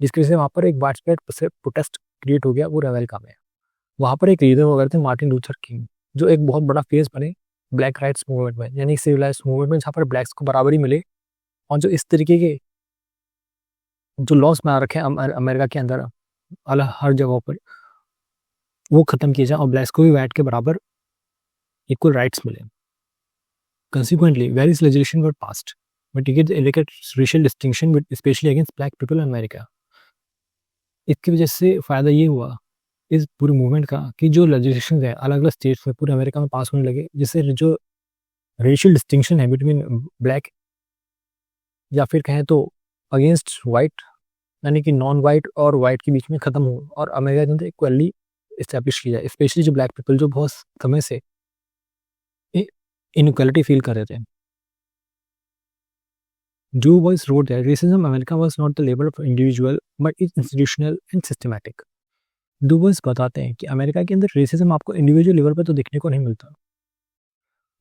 जिसकी वजह से वहाँ पर एक वाइड स्प्रेड प्रोटेस्ट क्रिएट हो गया पूरे अमेरिका में। वहाँ पर एक लीडर वगैरह थे मार्टिन लूथर किंग, जो एक बहुत बड़ा फेस बने ब्लैक राइट्स मूवमेंट में, यानी सिविल राइट्स मूवमेंट में, जहाँ पर ब्लैक्स को बराबरी मिले और जो इस तरीके के जो लॉस बना रखे हैं अमेरिका के अंदर अलग हर जगहों पर, वो खत्म किए जाए और ब्लैक्स को भी वाइट के बराबर इक्वल राइट्स मिले। Consequently, various legislation were passed, mitigate the elected racial distinction, with especially against black people in America. इसकी वजह से फ़ायदा ये हुआ इस पूरे मूवमेंट का कि जो लेजिस्लेशन है अलग अलग स्टेट्स में पूरे अमेरिका में पास होने लगे, जिससे जो रेशियल डिस्टिंक्शन है बिटवीन ब्लैक या फिर कहें तो अगेंस्ट वाइट, यानी कि नॉन वाइट और वाइट के बीच में ख़त्म हो और अमेरिका के अंदर इक्वली इस्टेब्लिश की जाए, स्पेशली जो ब्लैक पीपल जो बहुत समय से इनक्वालिटी फील कर रहे थे। Du Bois wrote that racism in America was not the labor of individual but it's institutional and systematic. Du Bois बताते हैं कि अमेरिका के अंदर रेसिज्म आपको इंडिविजुअल लेवल पर तो देखने को नहीं मिलता,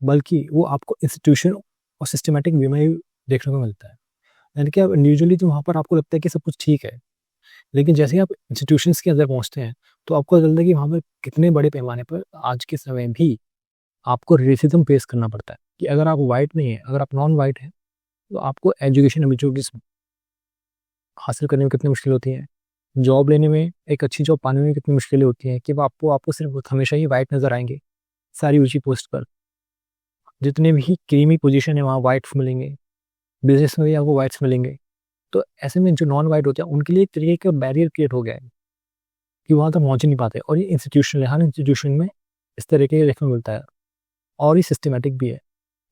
बल्कि वो आपको इंस्टीट्यूशन और सिस्टमैटिक वे में ही देखने को मिलता है। यानी कि आप इंडिविजुअली तो वहाँ पर आपको लगता है कि सब कुछ ठीक है, लेकिन जैसे ही आप इंस्टीट्यूशंस के अंदर पहुँचते हैं तो आपको लगता है कि वहाँ पर कितने बड़े पैमाने पर आज के समय भी आपको रेसिज्म फेस करना पड़ता है। कि अगर आप वाइट नहीं है, अगर आप नॉन वाइट हैं, तो आपको एजुकेशन अपॉर्चुनिटीज हासिल करने में कितनी मुश्किल होती है, जॉब लेने में, एक अच्छी जॉब पाने में कितनी मुश्किलें होती हैं कि वो आपको सिर्फ हमेशा ही वाइट नज़र आएंगे सारी ऊंची पोस्ट पर। जितने भी क्रीमी पोजीशन है वहाँ वाइट्स मिलेंगे, बिजनेस में भी आपको वाइट्स मिलेंगे। तो ऐसे में जो नॉन वाइट होते हैं उनके लिए एक तरीके का बैरियर क्रिएट हो गया है कि वहाँ तक पहुँच नहीं पाते, और ये इंस्टीट्यूशनल है, हर इंस्टीट्यूशन में इस तरीके का देखने को मिलता है और ये सिस्टमेटिक भी है।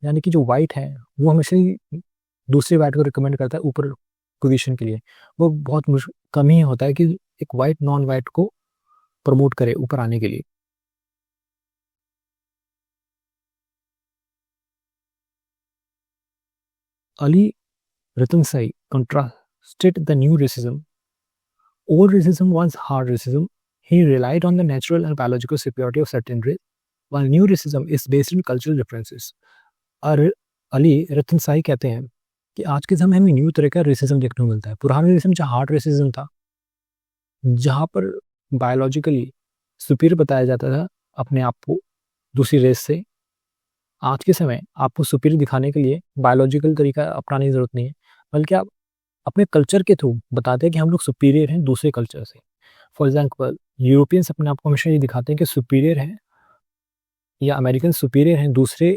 यानी कि जो वाइट है वो हमेशा ही दूसरे वाइट को रिकमेंड करता है ऊपर पोजीशन के लिए। वो बहुत कम ही होता है कि एक वाइट नॉन वाइट को प्रमोट करे ऊपर आने के लिए। अली रतन Sai contrasted the new racism. Old racism was hard racism. He relied on the natural and biological superiority of certain race, while new racism is based on cultural differences. और अली रतन साई कहते हैं कि आज के समय में न्यू तरह का रेसिज्म देखने को मिलता है। पुराना रेसिज्म जहाँ हार्ड रेसिज्म था, जहाँ पर बायोलॉजिकली सुपीरियर बताया जाता था अपने आप को दूसरी रेस से, आज के समय आपको सुपीरियर दिखाने के लिए बायोलॉजिकल तरीका अपनाने की ज़रूरत नहीं है, बल्कि आप अपने कल्चर के थ्रू बताते हैं कि हम लोग सुपीरियर हैं दूसरे कल्चर से। फॉर एग्जाम्पल यूरोपियंस अपने आप को हमेशा ये दिखाते हैं कि सुपीरियर हैं, या अमेरिकन सुपीरियर हैं दूसरे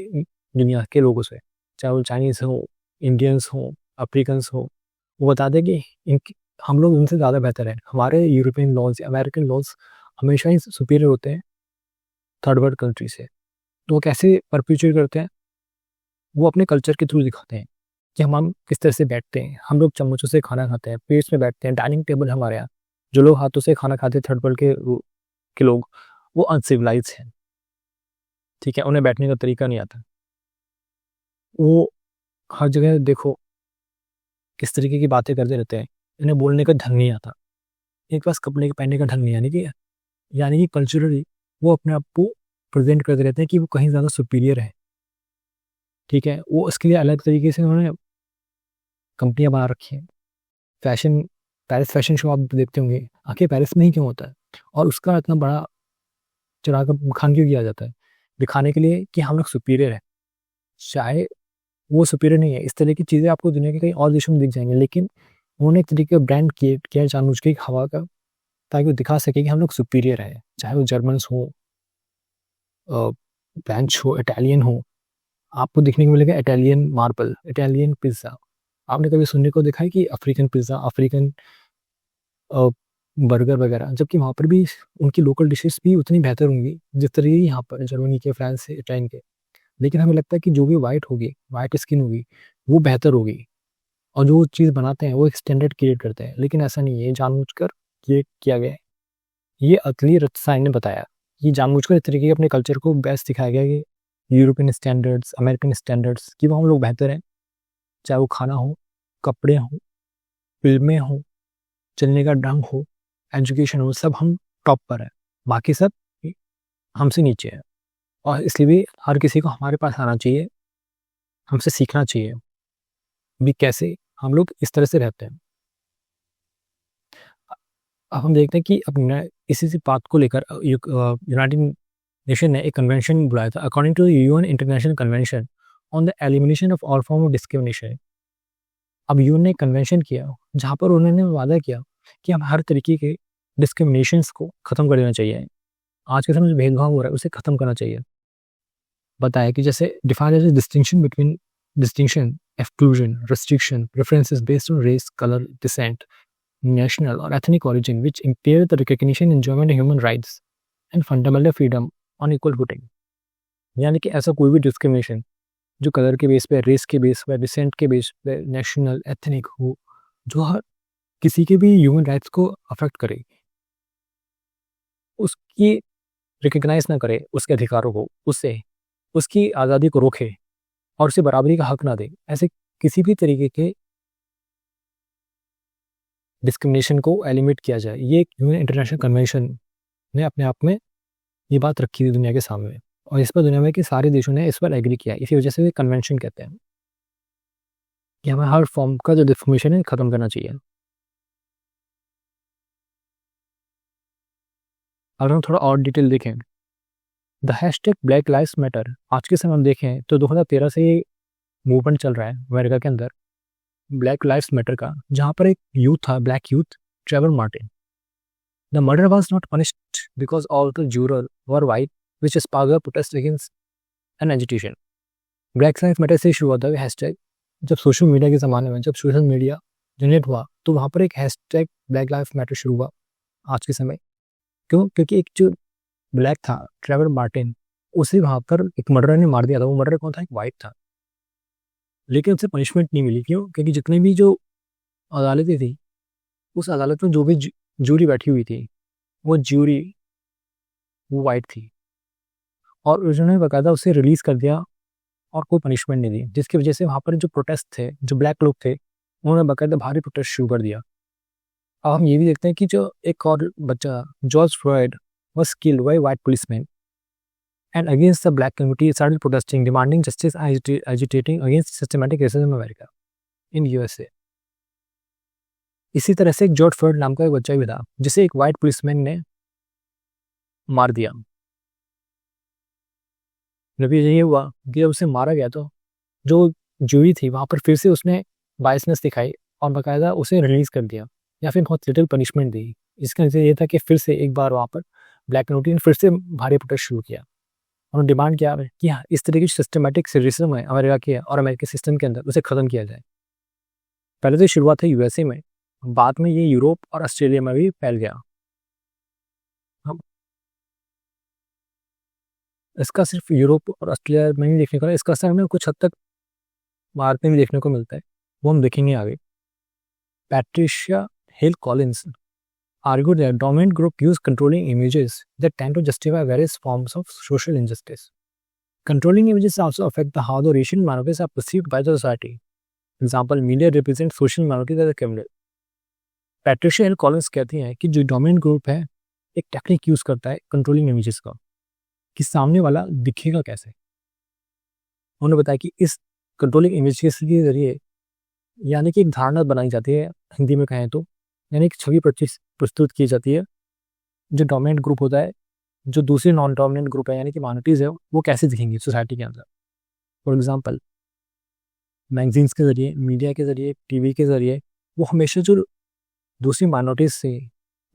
दुनिया के लोगों से, चाहे वो चाइनीज़ हो, इंडियंस हो, अफ्रीकन्स हो। वो बताते हैं कि हम लोग उनसे ज़्यादा बेहतर हैं, हमारे यूरोपियन लॉज या अमेरिकन लॉज हमेशा ही सुपीरियर होते हैं थर्ड वर्ल्ड कंट्री से। तो वो कैसे परपेचुएट करते हैं, वो अपने कल्चर के थ्रू दिखाते हैं कि हम किस तरह से बैठते हैं, हम लोग चम्मचों से खाना खाते हैं, प्लेट्स में बैठते हैं, डाइनिंग टेबल हमारे यहाँ, जो लोग हाथों से खाना खाते हैं थर्ड वर्ल्ड के लोग, वो अनसिविलाइज हैं, ठीक है, उन्हें बैठने का तरीका नहीं आता। वो हर जगह देखो किस तरीके की बातें करते रहते हैं, इन्हें बोलने का ढंग नहीं आता, इनके पास कपड़े पहनने का ढंग नहीं, यानी कि कल्चरली वो अपने आप को प्रेजेंट करते रहते हैं कि वो कहीं ज़्यादा सुपीरियर है, ठीक है। वो उसके लिए अलग तरीके से उन्होंने कंपनियां बना रखी हैं। फैशन, पेरिस फैशन शो आप देखते होंगे, आखिर पेरिस में ही क्यों होता है, और उसका इतना बड़ा चढ़ा कर बखान क्यों किया जाता है, दिखाने के लिए कि हम लोग सुपीरियर हैं। चाहे वो सुपीरियर नहीं है, इस तरह की चीज़ें आपको दुनिया के कई और देशों में दिख जाएंगे, लेकिन उन्होंने एक तरीके का ब्रांड क्रिएट किया जानबूझ के हवा का, ताकि वो दिखा सके कि हम लोग सुपीरियर हैं। चाहे वो जर्मन्स हो, फ्रेंच हो, इटालियन हो, आपको देखने को मिलेगा इटालियन मार्बल, इटालियन पिज़्ज़ा। आपने कभी सुनने को देखा है कि अफ्रीकन पिज़्ज़ा, अफ्रीकन बर्गर वगैरह, जबकि वहाँ पर भी उनकी लोकल डिशेस भी उतनी बेहतर होंगी जिस तरह की यहाँ पर जर्मनी के, फ्रांस से, इटालियन के। लेकिन हमें लगता है कि जो भी वाइट होगी, वाइट स्किन होगी, वो बेहतर होगी, और जो चीज़ बनाते हैं वो एक स्टैंडर्ड क्रिएट करते हैं। लेकिन ऐसा नहीं है, ये जानबूझकर ये किया गया है। ये अतली रत्साइन ने बताया, ये जानबूझकर इस तरीके के अपने कल्चर को बेस्ट दिखाया गया कि यूरोपियन स्टैंडर्ड्स, अमेरिकन स्टैंडर्ड्स, कि वो हम लोग बेहतर हैं, चाहे वो खाना हो, कपड़े हों, फिल्में हों, चलने का ढंग हो, एजुकेशन हो, सब हम टॉप पर है, बाकी सब हमसे नीचे है। और इसलिए भी हर किसी को हमारे पास आना चाहिए, हमसे सीखना चाहिए भी कैसे हम लोग इस तरह से रहते हैं। अब हम देखते हैं कि अब इसी सी बात को लेकर यूनाइटेड नेशन ने एक कन्वेंशन बुलाया था, according to UN international convention on the elimination of all form of discrimination. अब यूएन ने एक कन्वेंशन किया जहाँ पर उन्होंने वादा किया कि हम हर तरीके के डिस्क्रिमिनेशंस को ख़त्म कर देना चाहिए। आज के समय में भेदभाव हो रहा है उसे ख़त्म करना चाहिए। बताया कि जैसे define as distinction between distinction, exclusion, restriction, preferences based on race, colour, descent, national or ethnic origin which impair the recognition, enjoyment of human rights and fundamental freedom on equal footing। यानी कि ऐसा कोई भी डिस्क्रिमिनेशन जो कलर के बेस पे, रेस के बेस पे, डिसेंट के बेस पे, नेशनल, एथनिक हो, जो हर किसी के भी ह्यूमन राइट्स को अफेक्ट करे, उसकी रिकग्नाइज ना करे, उसके अधिकारों को, उससे उसकी आज़ादी को रोके और उसे बराबरी का हक ना दे, ऐसे किसी भी तरीके के डिस्क्रिमिनेशन को एलिमिनेट किया जाए। ये ह्यूमन इंटरनेशनल कन्वेंशन ने अपने आप में ये बात रखी थी दुनिया के सामने, और इस पर दुनिया में के सारे देशों ने इस पर एग्री किया। इसी वजह से कन्वेंशन कहते हैं कि हमें हर फॉर्म का जो डिस्क्रिमिनेशन है ख़त्म करना चाहिए। अगर हम थोड़ा और डिटेल देखें, the hashtag black lives matter, आज के समय हम देखें तो 2013 से ये मूवमेंट चल रहा है अमेरिका के अंदर, ब्लैक लाइव्स मैटर का, जहाँ पर एक यूथ था, black youth, Trevor Martin. The murder was not punished because all the juror were white which sparked a protest against an agitation। Black lives matter से शुरू हुआ था हैशटैग। जब सोशल मीडिया के ज़माने में, जब सोशल मीडिया जनरेट हुआ, तो वहाँ पर एक हैशटैग ब्लैक लाइव्स मैटर शुरू हुआ आज के समय। क्यों? क्योंकि एक जो ब्लैक था, ट्रेवर मार्टिन, उसे वहाँ पर एक मर्डर ने मार दिया था। वो मर्डर कौन था? एक वाइट था, लेकिन उसे पनिशमेंट नहीं मिली। क्यों? क्योंकि जितनी भी जो अदालतें थी, उस अदालत में जो भी जूरी बैठी हुई थी, वो जूरी वो वाइट थी, और उन्होंने बाकायदा उसे रिलीज़ कर दिया और कोई पनिशमेंट नहीं दी, जिसकी वजह से वहाँ पर जो प्रोटेस्ट थे, जो ब्लैक लोग थे, उन्होंने बाकायदा भारी प्रोटेस्ट शुरू कर दिया। अब हम ये भी देखते हैं कि जो एक और बच्चा, George Floyd, was killed by white policemen, and against the black community started protesting, demanding justice, agitating against systematic racism in America, in USA। इसी तरह से एक जॉर्ज फ्लॉयड नाम का एक बच्चा भी था, जिसे एक वाइट पुलिसमैन ने मार दिया। जब ये हुआ कि जब उसे मारा गया, तो जो जूरी थी वहाँ पर फिर से उसने बायसनेस दिखाई और बाकायदा उसे रिलीज़ कर दिया, या फिर बहुत लिटिल पनिशमेंट दी। इसका नतीजा ये था कि फिर से एक बार वहाँ पर ब्लैक कम्युनिटी ने फिर से भारी प्रोटेस्ट शुरू किया। उन्होंने डिमांड किया कि हाँ, इस तरह की सिस्टमेटिक रेसिज्म है अमेरिका के और अमेरिकी सिस्टम के अंदर, उसे ख़त्म किया जाए। पहले तो शुरुआत है यूएसए में, बाद में ये यूरोप और ऑस्ट्रेलिया में भी फैल गया। हम इसका सिर्फ यूरोप और ऑस्ट्रेलिया में नहीं देखने को, इसका असर हमें कुछ हद तक भारत में भी देखने को मिलता है, वो हम देखेंगे आगे। Patricia hill Collins argued that dominant group use controlling images that tend to justify various forms of social injustice. Controlling images also affect how the racial minorities are perceived by the society. Example, media represents social minorities as a criminal। Patricia hill Collins कहती हैं कि जो डोमिनेंट ग्रुप है, एक टेक्निक यूज करता है कंट्रोलिंग इमेजेस का, कि सामने वाला दिखेगा कैसे। उन्होंने बताया कि इस कंट्रोलिंग इमेजेस के जरिए, यानी कि एक धारणा बनाई जाती है, हिंदी में कहें तो, यानी कि छवि प्रस्तुत की जाती है, जो डोमिनेंट ग्रुप होता है, जो दूसरे नॉन डोमिनेंट ग्रुप है यानी कि माइनॉरिटीज़ है, वो कैसे दिखेंगी सोसाइटी के अंदर। फॉर एग्जांपल, मैगजीन्स के ज़रिए, मीडिया के ज़रिए, टीवी के ज़रिए, वो हमेशा जो दूसरी माइनॉरिटीज़ से,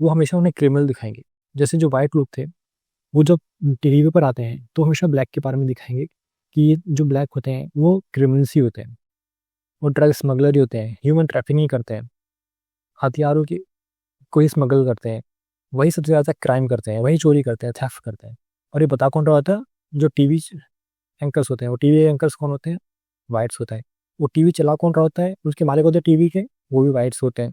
वो हमेशा उन्हें क्रिमिनल दिखाएंगे। जैसे जो वाइट लोग थे, वो जब टीवी पर आते हैं तो हमेशा ब्लैक के बारे में दिखाएंगे कि ये जो ब्लैक होते हैं वो क्रिमिनल्स ही होते हैं, वो ड्रग स्मगलर ही होते हैं, ह्यूमन ट्रैफिकिंग करते हैं, हथियारों की को ही स्मगल करते हैं, वही सबसे ज़्यादा क्राइम करते हैं, वही चोरी करते हैं, थेफ्ट करते हैं। और ये बता कौन रहा होता है? जो टीवी एंकर्स होते हैं। वो टीवी एंकर्स कौन होते हैं? वाइट्स होता है। वो टीवी चला कौन रहा होता है? उसके मालिक होते हैं टीवी के, वो भी वाइट्स होते हैं।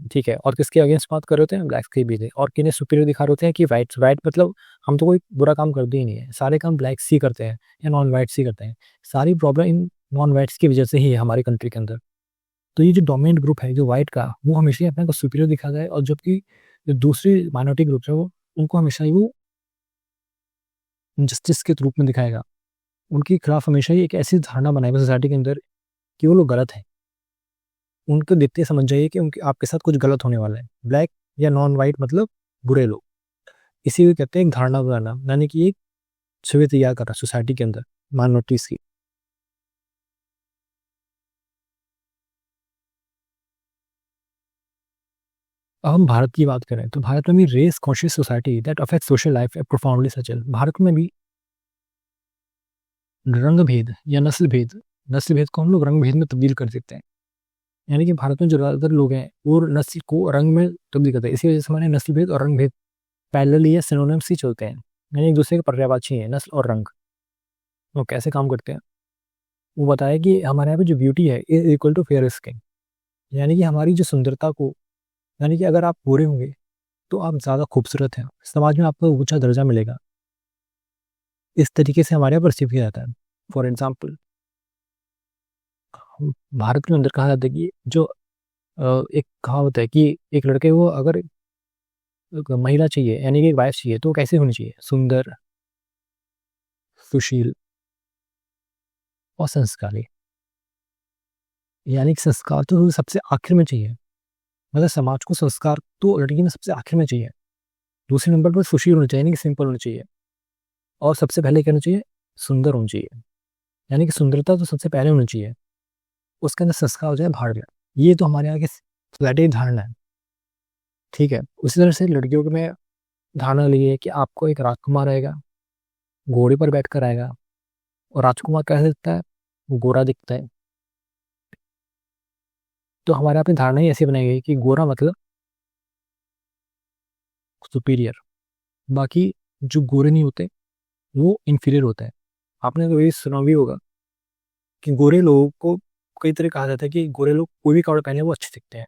ठीक है, और किसके अगेंस्ट बात कर रहे होते हैं? ब्लैक्स के भी थे। और किन्हें सुपीरियर दिखा रहे होते हैं? कि वाइट्स। वाइट मतलब हम तो कोई बुरा काम करते ही नहीं है, सारे काम ब्लैक्स ही करते हैं या नॉन वाइट्स ही करते हैं। सारी प्रॉब्लम इन नॉन वाइट्स की वजह से ही है हमारी कंट्री के अंदर। तो ये जो डोमिनेंट ग्रुप है जो वाइट का, वो हमेशा ही अपने को सुपीरियर दिखाता है, और जबकि जो दूसरी माइनॉरिटी ग्रुप है वो उनको हमेशा ही वो जस्टिस के रूप में दिखाएगा। उनके खिलाफ हमेशा ही एक ऐसी धारणा बनाएगा सोसाइटी के अंदर कि वो लोग गलत हैं। उनको देखते ही समझ जाइए कि उनके आपके साथ कुछ गलत होने वाला है। ब्लैक या नॉन वाइट मतलब बुरे लोग। इसी को कहते हैं एक धारणा बनाना, यानी कि एक छवि तैयार करना सोसाइटी के अंदर माइनॉरिटीज की। अब हम भारत की बात करें तो भारत में भी race conscious society that affect social life profoundly सचल। भारत में भी रंग भेद या नस्ल भेद को हम लोग रंग भेद में तब्दील कर देते हैं। यानी कि भारत में जो ज़्यादातर लोग हैं वो नस्ल को रंग में तब्दील करते हैं। इसी वजह से हमारे नस्ल भेद और रंग भेद पैरेलल या सिनोनिम्स ही चलते हैं, यानी एक दूसरे के पर्यायवाची हैं नस्ल और रंग। वो कैसे काम करते हैं? वो बताया कि हमारे यहाँ पे जो ब्यूटी है is equal to fair skin. यानी कि हमारी जो सुंदरता को, यानी कि अगर आप गोरे होंगे तो आप ज़्यादा खूबसूरत हैं, समाज में आपको ऊंचा दर्जा मिलेगा। इस तरीके से हमारे यहाँ परसीव किया जाता है। फॉर एग्जाम्पल, भारत के अंदर कहा जाता है कि जो एक कहावत है कि एक लड़के को अगर एक महिला चाहिए, यानी कि एक वाइफ चाहिए, तो वो कैसे होनी चाहिए? सुंदर, सुशील और संस्कारी। यानी कि संस्कार तो सबसे आखिर में चाहिए, मतलब समाज को संस्कार तो लड़की में सबसे आखिर में चाहिए। दूसरे नंबर पर सुशील होनी चाहिए, यानी कि सिंपल होनी चाहिए। और सबसे पहले क्या होना चाहिए? सुंदर होनी चाहिए। यानी कि सुंदरता तो सबसे पहले होनी चाहिए, उसके अंदर संस्कार हो जाए भाड़ गया। ये तो हमारे यहाँ की फ्लैटी धारणा है। ठीक है, उसी तरह से लड़कियों के में धारणा ली है कि आपको एक राजकुमार आएगा, घोड़े पर बैठकर आएगा। और राजकुमार कैसे दिखता है? वो गोरा दिखता है। तो हमारे यहाँ पे धारणा ही ऐसी बनाई गई कि गोरा मतलब सुपीरियर, बाकी जो गोरे नहीं होते वो इन्फीरियर होता है। आपने तो ये सुना भी होगा कि गोरे लोगों को कई तरह कहा जाता है कि गोरे लोग कोई भी कपड़े पहने वो अच्छे दिखते हैं।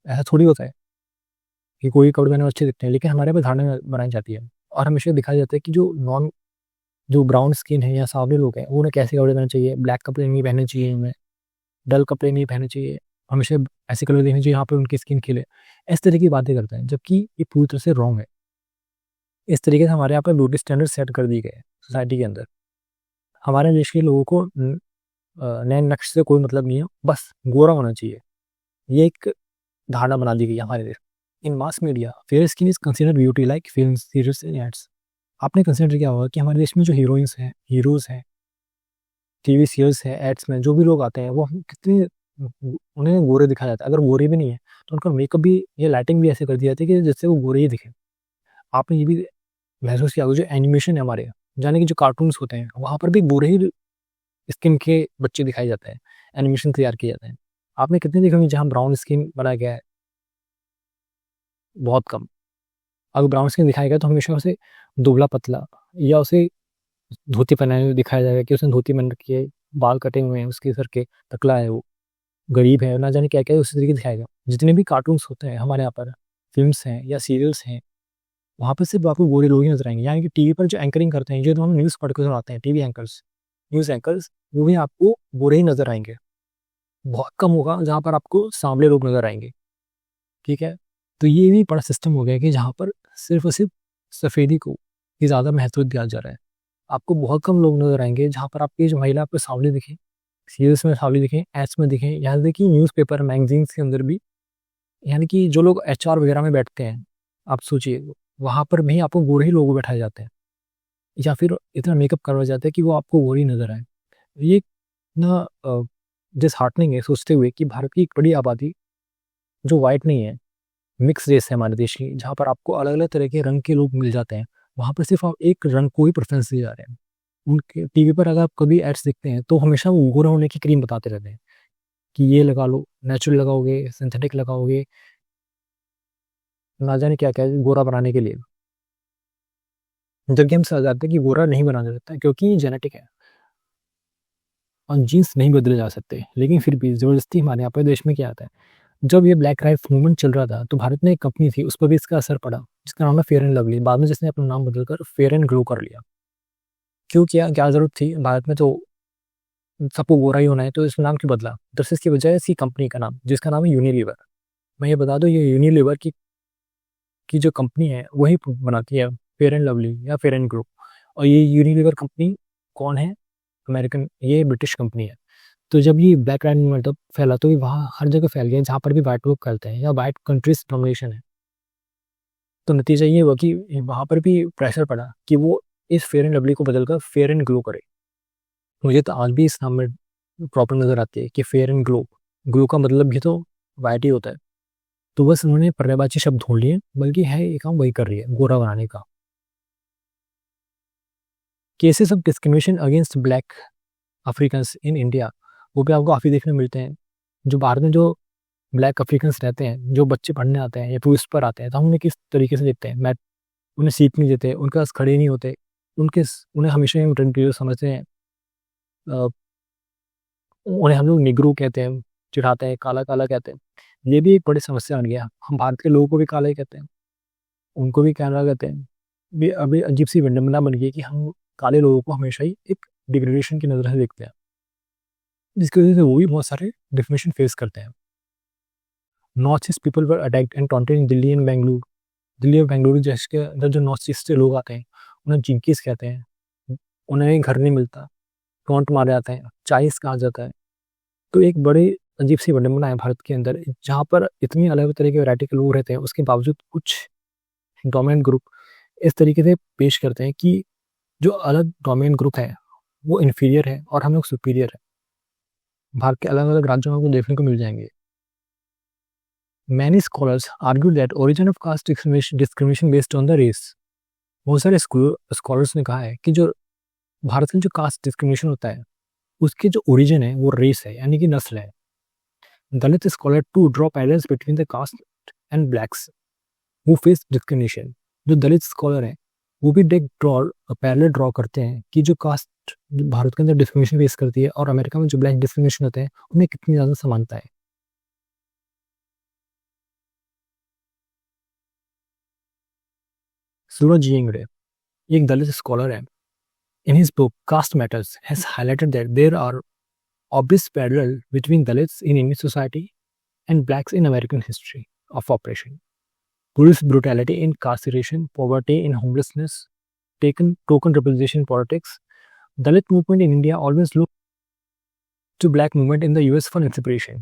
ऐसा थोड़ी होता है कि कोई भी कपड़े पहने वो अच्छे दिखते हैं, लेकिन हमारे पे धारणा बनाई जाती है। और हमेशा दिखाया जाता है कि जो ब्राउन स्किन है या सांवले लोग हैं वो उन्हें कैसे कपड़े पहनने चाहिए। ब्लैक कपड़े नहीं पहनने चाहिए उन्हें, डल कपड़े नहीं पहनने चाहिए, हमेशा ऐसे कलर देखने चाहिए यहाँ पे उनकी स्किन खिले। इस तरह की बातें करते हैं, जबकि ये पूरी तरह से रॉन्ग है। इस तरीके से हमारे यहाँ पे ब्यूटी स्टैंडर्ड सेट कर दिए गए सोसाइटी के अंदर। हमारे देश के लोगों को नए नक्श से कोई मतलब नहीं है, बस गोरा होना चाहिए। ये एक धारणा बना दी गई है हमारे देश। In mass media fair skin is consider beauty like film series and ads. आपने कंसिडर किया होगा कि हमारे देश में जो हीरोइंस हैं, हीरोज हैं, टीवी सीरियल्स हैं, एड्स में जो भी लोग आते हैं वो कितने उन्हें गोरे दिखाया जाता है। अगर गोरे भी नहीं है तो उनका मेकअप भी या लाइटिंग भी ऐसे कर दी जाती है कि जिससे वो गोरे ही दिखे। आपने ये भी महसूस किया होगा जो एनिमेशन है हमारे, यानी कि जो कार्टून्स होते हैं वहाँ पर भी गोरे ही स्किन के बच्चे दिखाए जाते हैं, एनिमेशन तैयार किए जाते हैं। आपने कितने देखे होंगे जहाँ ब्राउन स्किन बनाया गया है? बहुत कम। अगर ब्राउन स्किन दिखाया गया तो हमेशा उसे दुबला पतला या उसे धोती पहनाए हुए दिखाया जाएगा कि उसने धोती पहन रखी है, बाल कटे हुए हैं उसके सर के, टकला है वो, गरीब है, ना जाने क्या क्या है, उसी तरीके दिखाएगा। जितने भी कार्टून्स होते हैं हमारे यहाँ पर, फिल्म्स हैं या सीरियल्स हैं, वहाँ पर सिर्फ आपको गोरे लोग ही नजर आएंगे। यानी कि टीवी पर जो एंकरिंग करते हैं, जो हम न्यूज़ पढ़ के सुनाते हैं, टीवी एंकर्स, न्यूज़ एंकर्स, वो भी आपको गोरे ही नजर आएंगे। बहुत कम होगा जहाँ पर आपको सांवले लोग नजर आएंगे। ठीक है, तो ये भी बड़ा सिस्टम हो गया है कि जहाँ पर सिर्फ और सिर्फ सफ़ेदी को ही ज़्यादा महत्व दिया जा रहा है। आपको बहुत कम लोग नजर आएंगे जहाँ पर आपकी जो महिला आपको सांवली दिखे, सीरियल्स में सांवली दिखें, एड्स में दिखें, यहाँ तक कि न्यूज़पेपर मैगजीन्स के अंदर भी। यानी कि जो लोग एचआर वगैरह में बैठते हैं, आप सोचिए वहाँ पर भी आपको गोरे ही लोग बैठाए जाते हैं, या फिर इतना मेकअप करवाया जाता है कि वो आपको गोरे ही नजर आए। ये ना डिसहार्टनिंग है सोचते हुए कि भारत की एक बड़ी आबादी जो वाइट नहीं है, मिक्स रेस है हमारे देश की, जहाँ पर आपको अलग अलग तरह के रंग के लोग मिल जाते हैं। वहाँ पर सिर्फ आप एक रंग को ही प्रेफरेंस दिए जा रहे हैं। उनके टीवी पर अगर आप कभी एड्स देखते हैं तो हमेशा वो गोरा होने की क्रीम बताते रहते हैं कि ये लगा लो, नेचुरल लगाओगे, सिंथेटिक लगाओगे, ना जाने क्या-क्या गोरा बनाने के लिए। जबकि हम समझ जाते हैं कि गोरा नहीं बना जा सकता क्योंकि ये जेनेटिक है और जीन्स नहीं बदले जा सकते। लेकिन फिर भी ज़बरदस्ती हमारे यहाँ पे देश में क्या आता है, जब ये ब्लैक राइट्स मूवमेंट चल रहा था, तो भारत में एक कंपनी थी, उस पर भी इसका असर पड़ा, जिसका नाम है फेयर एंड लवली। बाद में जिसने अपना नाम बदलकर फेयर एंड ग्लो कर लिया। क्यों किया? क्या ज़रूरत थी? भारत में तो सबको गोरा ही होना है, तो इस नाम क्यों बदला? दरअसल इसकी वजह है इसी कंपनी का नाम, जिसका नाम है यूनिलीवर। मैं ये बता दूँ, ये यूनिलीवर की जो कंपनी है, वही बनाती है फेयर एंड लवली या फेयर एंड ग्लो। और ये यूनिलीवर कंपनी कौन है? अमेरिकन, ये ब्रिटिश कंपनी है। तो जब ये ब्लैक राइट मूवमेंट मतलब फैला, तो ये वहाँ हर जगह फैल गया जहाँ पर भी वाइट लोग करते हैं या वाइट कंट्रीज डोमिनेशन है। तो नतीजा ये हुआ कि वहाँ पर भी प्रेशर पड़ा कि वो इस फेयर एंड लवली को बदलकर फेयर एंड ग्लो करे। मुझे तो आज भी इस नाम में प्रॉब्लम नज़र आती है कि फेयर एंड ग्लो, ग्लो का मतलब भी तो वाइट ही होता है। तो बस उन्होंने पर्यायवाची शब्द ढूंढ लिए, बल्कि है ये काम वही कर रही है, गोरा बनाने का। Cases of discrimination against black Africans in India, वो भी आपको काफ़ी देखने मिलते हैं। जो भारत में जो ब्लैक अफ्रीकन्स रहते हैं, जो बच्चे पढ़ने आते हैं या टूरिस्ट पर आते हैं, तो हम उन्हें किस तरीके से देखते हैं? मैं उन्हें सीट नहीं देते, उनके पास खड़े नहीं होते, उन्हें हमेशा ही इंटीरियर समझते हैं। अ, उन्हें हम लोग निग्रो कहते हैं, चिढ़ाते हैं, काला काला कहते हैं। ये भी एक बड़ी समस्या बन गया। हम भारत के लोगों को भी काला ही कहते हैं, उनको भी काला कहते हैं। ये अभी अजीब सी विडंबना बन गई है कि हम काले लोगों को हमेशा ही एक डिग्रेडेशन की नज़र से देखते हैं, जिसकी वजह से वो भी बहुत सारे डिफिनेशन फेस करते हैं। North east people were attacked and taunted in Delhi and Bengaluru. Delhi और बेंगलुरु जैसे के अंदर जो नॉर्थ ईस्ट से लोग आते हैं, उन्हें जिंकीस कहते हैं। उन्हें घर नहीं मिलता, टॉन्ट मारे जाते हैं, चाइस कहा जाता है। तो एक बड़ी अजीब सी विडंबना है भारत के अंदर, जहाँ पर इतनी अलग तरह के वैरायटी के लोग रहते हैं, उसके बावजूद कुछ डोमिनेंट ग्रुप इस तरीके से पेश करते हैं कि जो अलग डोमिनेंट ग्रुप है वो इन्फीरियर है और हम लोग सुपीरियर है। भारत के अलग अलग राज्यों में आपको देखने को मिल जाएंगे। Many scholars argue that origin of caste discrimination based on the race. बहुत सारे स्कॉलर्स ने कहा है कि जो भारत में जो कास्ट डिस्क्रिमिनेशन होता है, उसके जो ओरिजिन है वो रेस है, यानी कि नस्ल है। Dalit scholar to draw parallels between the caste and blacks who face discrimination. जो दलित स्कॉलर है, वो भी पैरेलल ड्रॉ करते हैं कि जो कास्ट भारत के अंदर डिस्क्रिमिनेशन फेस करती है और अमेरिका में जो ब्लैक डिस्क्रिमिनेशन होते हैं, उनमें कितनी ज़्यादा समानता है। सूरज यिंगड़े एक दलित स्कॉलर है। In his book Caste Matters has highlighted that there are obvious parallels between Dalits in Indian society and blacks in American history of oppression. Police brutality, incarceration, poverty, in homelessness, token representation in politics. Dalit movement in India always looked to black movement in the US for inspiration.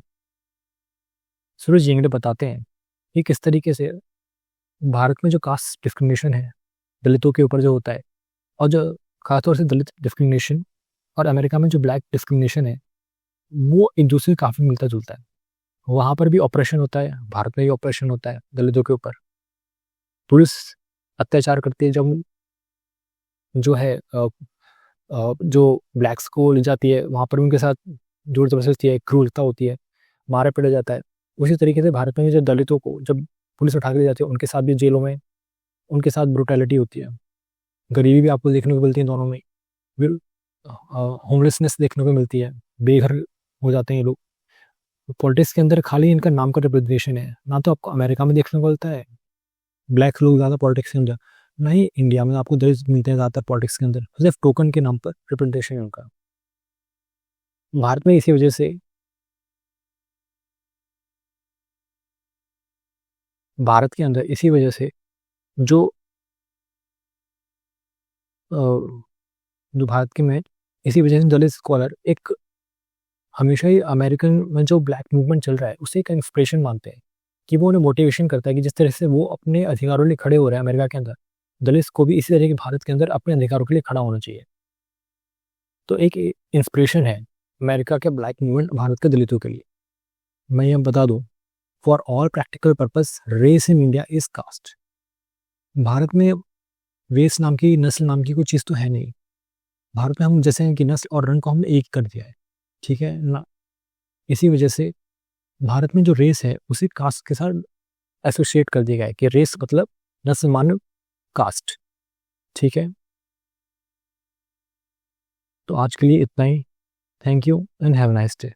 सूरज येंगड़े बताते हैं कि किस तरीके से भारत में जो कास्ट डिस्क्रिमिनेशन है दलितों के ऊपर जो होता है, और जो खासतौर से दलित डिस्क्रिमिनेशन और अमेरिका में जो ब्लैक डिस्क्रिमिनेशन है, वो एक दूसरे से काफ़ी मिलता जुलता है। वहाँ पर भी ऑपरेशन होता है, भारत में भी ऑपरेशन होता है दलितों के ऊपर। पुलिस अत्याचार करती है, जब जो है जो ब्लैक्स को ले जाती है, वहाँ पर उनके साथ जोर जबरदस्ती है, क्रूरता होती है, मारा पीटा जाता है। उसी तरीके से भारत में जो दलितों को जब पुलिस उठा के ले जाती है, उनके साथ भी जेलों में उनके साथ ब्रुटैलिटी होती है। गरीबी भी आपको देखने को मिलती है दोनों में। फिर होमलेसनेस देखने को मिलती है, बेघर हो जाते हैं ये लोग। पॉलिटिक्स के अंदर खाली इनका नाम का रिप्रेजेंटेशन है, ना तो आपको अमेरिका में देखने को मिलता है ब्लैक लोग ज़्यादा पॉलिटिक्स के अंदर, ना ही इंडिया में आपको दलित मिलते हैं ज़्यादातर पॉलिटिक्स के अंदर। सिर्फ टोकन के नाम पर रिप्रेजेंटेशन है उनका। भारत में इसी वजह से भारत के अंदर इसी वजह से जो जो भारत के में इसी वजह से दलित स्कॉलर एक हमेशा ही अमेरिकन में जो ब्लैक मूवमेंट चल रहा है उसे एक इंस्पिरेशन मानते हैं, कि वो उन्हें मोटिवेशन करता है कि जिस तरह से वो अपने अधिकारों के लिए खड़े हो रहे हैं अमेरिका के अंदर, दलित को भी इसी तरह के भारत के अंदर अपने अधिकारों के लिए खड़ा होना चाहिए। तो एक इंस्पिरेशन है अमेरिका के ब्लैक मूवमेंट भारत के दलितों के लिए। मैं ये बता दूं, for all practical purpose race in India is caste. Bharat में रेस नाम की, नस्ल नाम की कोई चीज़ तो है नहीं। भारत में हम जैसे हैं कि नस्ल और रंग को हमने एक कर दिया है, ठीक है ना। इसी वजह से भारत में जो रेस है उसे कास्ट के साथ एसोसिएट कर दिया गया है कि रेस मतलब नस्ल माने कास्ट। ठीक है, तो आज के लिए इतना ही। Thank you and have a nice day.